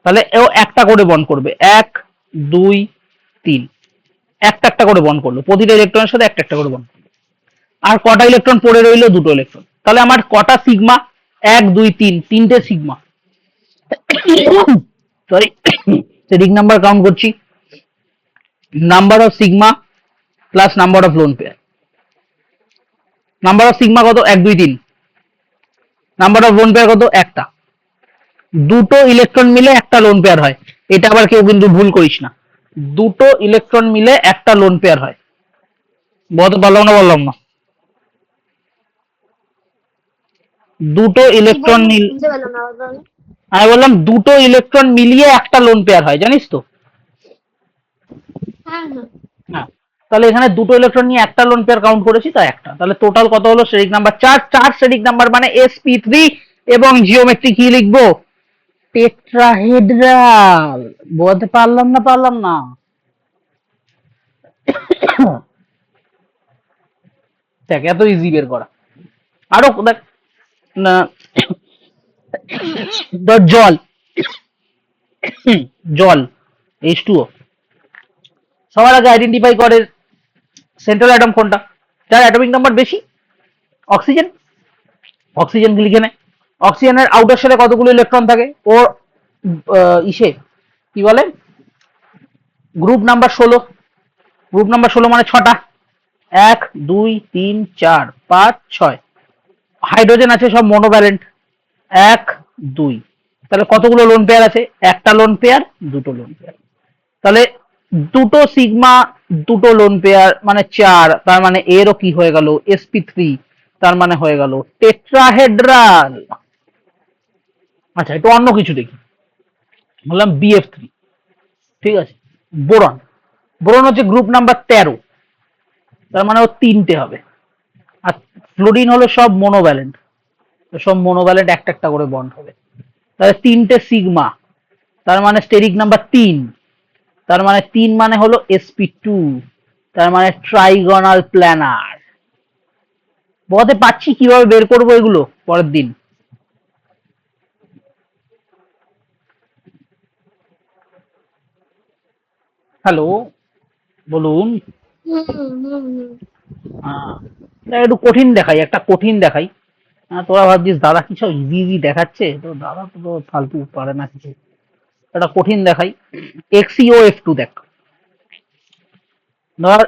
তাহলে এও একটা করে বন্ড করবে, 1 2 3, একটা একটা করে বন্ড করলো, প্রতিটা ইলেকট্রনের সাথে একটা একটা করে বন্ড। আর কটা ইলেকট্রন পড়ে রইলো? দুটো ইলেকট্রন। তাহলে আমার কটা সিগমা? 1 2 3, তিনটে sigma. Sorry, steric number count করছি, number of sigma plus number of lone pair. Number of sigma কত? 1 2 3। নাম্বার অফ লোন পেয়ার কত? একটা। দুটো ইলেকট্রন মিলে একটা লোন পেয়ার হয়, এটা আবার কেউ কিন্তু ভুল করিস না, দুটো ইলেকট্রন মিলে একটা লোন পেয়ার হয়। বলতে পারলাম না? বললাম না? দুটো কি ইলেকট্রন বললি বুঝতে পারলাম না, আবার বলো। আমি বললাম দুটো ইলেকট্রন মিলিয়ে একটা লোন পেয়ার হয়, জানিস তো? হ্যাঁ হ্যাঁ। হ্যাঁ, তাহলে এখানে দুটো ইলেকট্রন নিয়ে একটা লোন পেয়ার কাউন্ট করেছি, তাই একটা। তাহলে টোটাল কত হলো? স্টেরিক নাম্বার 4, 4 স্টেরিক নাম্বার মানে sp3, এবং জিওমেট্রি কি লিখবো? টেট্রাহেড্রাল। বলতে পারলাম না? পারলাম না? দেখ, এত ইজি বের করা। আরো দেখ না, ধর জল, জল H2O, সবার আগে আইডেন্টিফাই করে সেন্ট্রাল অ্যাটম কোনটা, যার অ্যাটমিক নাম্বার বেশি? অক্সিজেন। অক্সিজেন লিখে নেয়। অক্সিজেনের আউটার শেলে কতগুলো ইলেকট্রন থাকে? ওর ইসে কি বলে, গ্রুপ নাম্বার 16। গ্রুপ নাম্বার 16 মানে 6টা, 1 2 3 4 5 6। হাইড্রোজেন আছে সব মনোভ্যালেন্ট, 1 2। তাহলে কতগুলো লোন পেয়ার আছে? একটা লোন পেয়ার, দুটো লোন পেয়ার। তাহলে দুটো সিগমা, দুটো লোন পেয়ার মানে 4, তার মানে এরও কি হয়ে গেল? sp3, তার মানে হয়ে গেল টেট্রাহেড্রাল। আচ্ছা, একটু অন্য কিছু দেখি, বললাম bf3, ঠিক আছে। বোরন, বোরন হচ্ছে গ্রুপ নাম্বার 13, তার মানে ও তিনটে হবে। আর ফ্লোরিন হলো সব মনোভ্যালেন্ট, সব মনোভ্যালেন্ট একটা একটা করে বন্ড হবে। তাহলে তিনটে সিগমা, তার মানে স্টেরিক নাম্বার 3, তার মানে 3 মানে হলো sp2, তার মানে ট্রাইগোনাল প্ল্যানার। বলতে পারছি কিভাবে বের করবো এগুলো পরের দিন। হ্যালো, বলুন। হুম হুম হুম। হ্যাঁ, একটু কঠিন দেখাই, একটা কঠিন দেখাই। হ্যাঁ, তোরা ভাবছিস দাদা কি সব ইজি ইজি দেখাচ্ছে, তো দাদা তো ফালতু পারে না কিছু। একটা কঠিন দেখাই, XeO F2 দেখ, ধর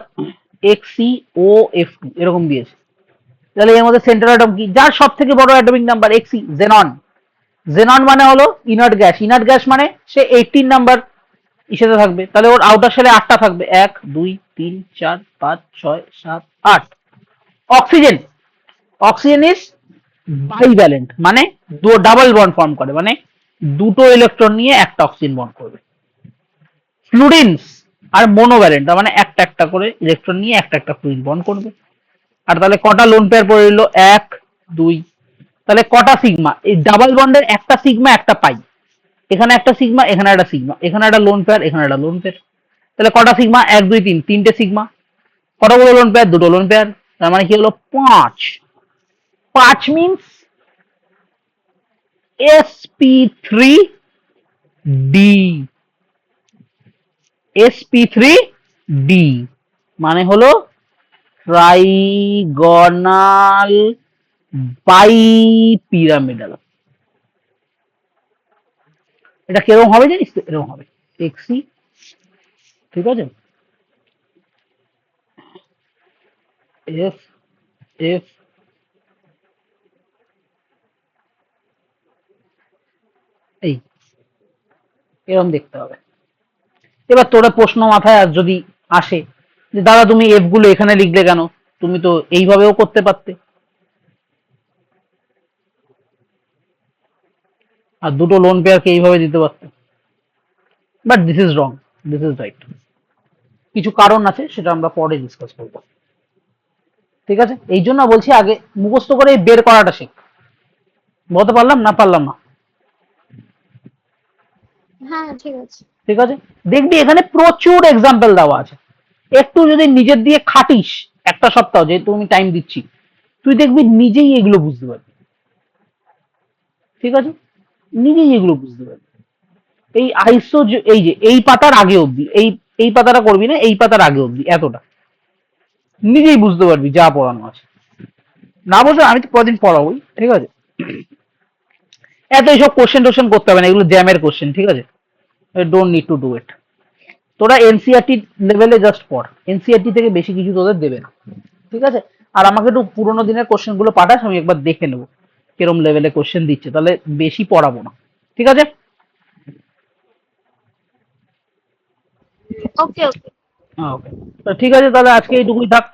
XeO F2 এরকম দিয়েছে। তাহলে এর মধ্যে সেন্ট্রাল অ্যাটম কি, যার সব থেকে বড় atomic number? Xe, xenon. Xenon মানে হলো ইনার্ট গ্যাস, ইনার্ট গ্যাস মানে সে 18 নাম্বার ইসেতে থাকবে। তাহলে ওর আউটার শেলে 8টা থাকবে, 1 2 3 4 5 6 7 8। অক্সিজেন, অক্সিজেন ইজ বাইভ্যালেন্ট মানে ডাবল বন্ড ফর্ম করে, মানে দুটো ইলেকট্রন নিয়ে একটা অক্সিজেন বন্ড করবে। ফ্লুরিনস আর মোনোভ্যালেন্ট, মানে একটা একটা করে ইলেকট্রন নিয়ে একটা একটা ফ্লুরিন বন্ড করবে। আর তাহলে কটা লোন পেয়ার পড়ে রইল? 1 2। তাহলে কটা সিগমা? এই ডাবল বন্ডের একটা সিগমা একটা পাই, এখানে একটা সিগমা, এখানে একটা সিগমা, এখানে একটা লোন পেয়ার, এখানে একটা লোন পেয়ার। তাহলে কটা সিগমা? 1 2 3, তিনটে সিগমা। কতগুলো লোন পেয়ার? দুটো লোন পেয়ার, তার মানে কি হলো? 5। 5 মিনস sp3d, sp3d মানে হলো ট্রাইগোনাল বাইপিরামিডাল। এটা কিরকম হবে জানিস তো? এরকম হবে, Xe, ঠিক আছে, F F এই এরকম দেখতে হবে। এবার তোরা প্রশ্ন মাথায় আর যদি আসে যে দাদা তুমি এফ গুলো এখানে লিখলে কেন, তুমি তো এইভাবেও করতে পারতে, আর দুটো লোন পেয়ারকে এইভাবে দিতে পারতে। But this is wrong, this is right. কিছু কারণ আছে, সেটা আমরা পরে ডিসকাস করবো, ঠিক আছে। এই জন্য বলছি আগে মুখস্থ করে বের করাটা শেখ। বলতে পারলাম না? পারলাম না? হ্যাঁ ঠিক আছে। ঠিক আছে, দেখবি এখানে প্রচুর এক্সাম্পল দেওয়া আছে, একটু যদি নিজের দিয়ে খাটিস একটা সপ্তাহ, যেহেতু আমি টাইম দিচ্ছি, তুই দেখবি নিজেই এগুলো বুঝতে পারবি, ঠিক আছে। নিজেই এগুলো বুঝতে পারবি। এই আইসো এই যে এই পাতার আগে অবধি, এই পাতাটা করবি না, এই পাতার আগে অবধি এতটা নিজেই বুঝতে পারবি যা পড়ানো আছে। না বুঝলে আমি তো কদিন পড়াবোই, ঠিক আছে। এত এইসব কোশ্চেন টোশ্চেন করতে হবে না, এগুলো জ্যামের কোশ্চেন, ঠিক আছে। Don't need to do it. তোরা এনসিআরটি লেভেলে জাস্ট পড়, এনসিআরটি থেকে বেশি কিছু তোদের দেবে না, ঠিক আছে। আর আমাকে একটু পুরোনো দিনের কোশ্চেন গুলো পাঠাস, আমি একবার দেখে নেবো কিরম লেভেলে কোশ্চেন দিচ্ছে, তাহলে বেশি পড়াবো না, ঠিক আছে। ওকে ওকে। ওকে, ঠিক আছে, তাহলে আজকে এইটুকুই থাক।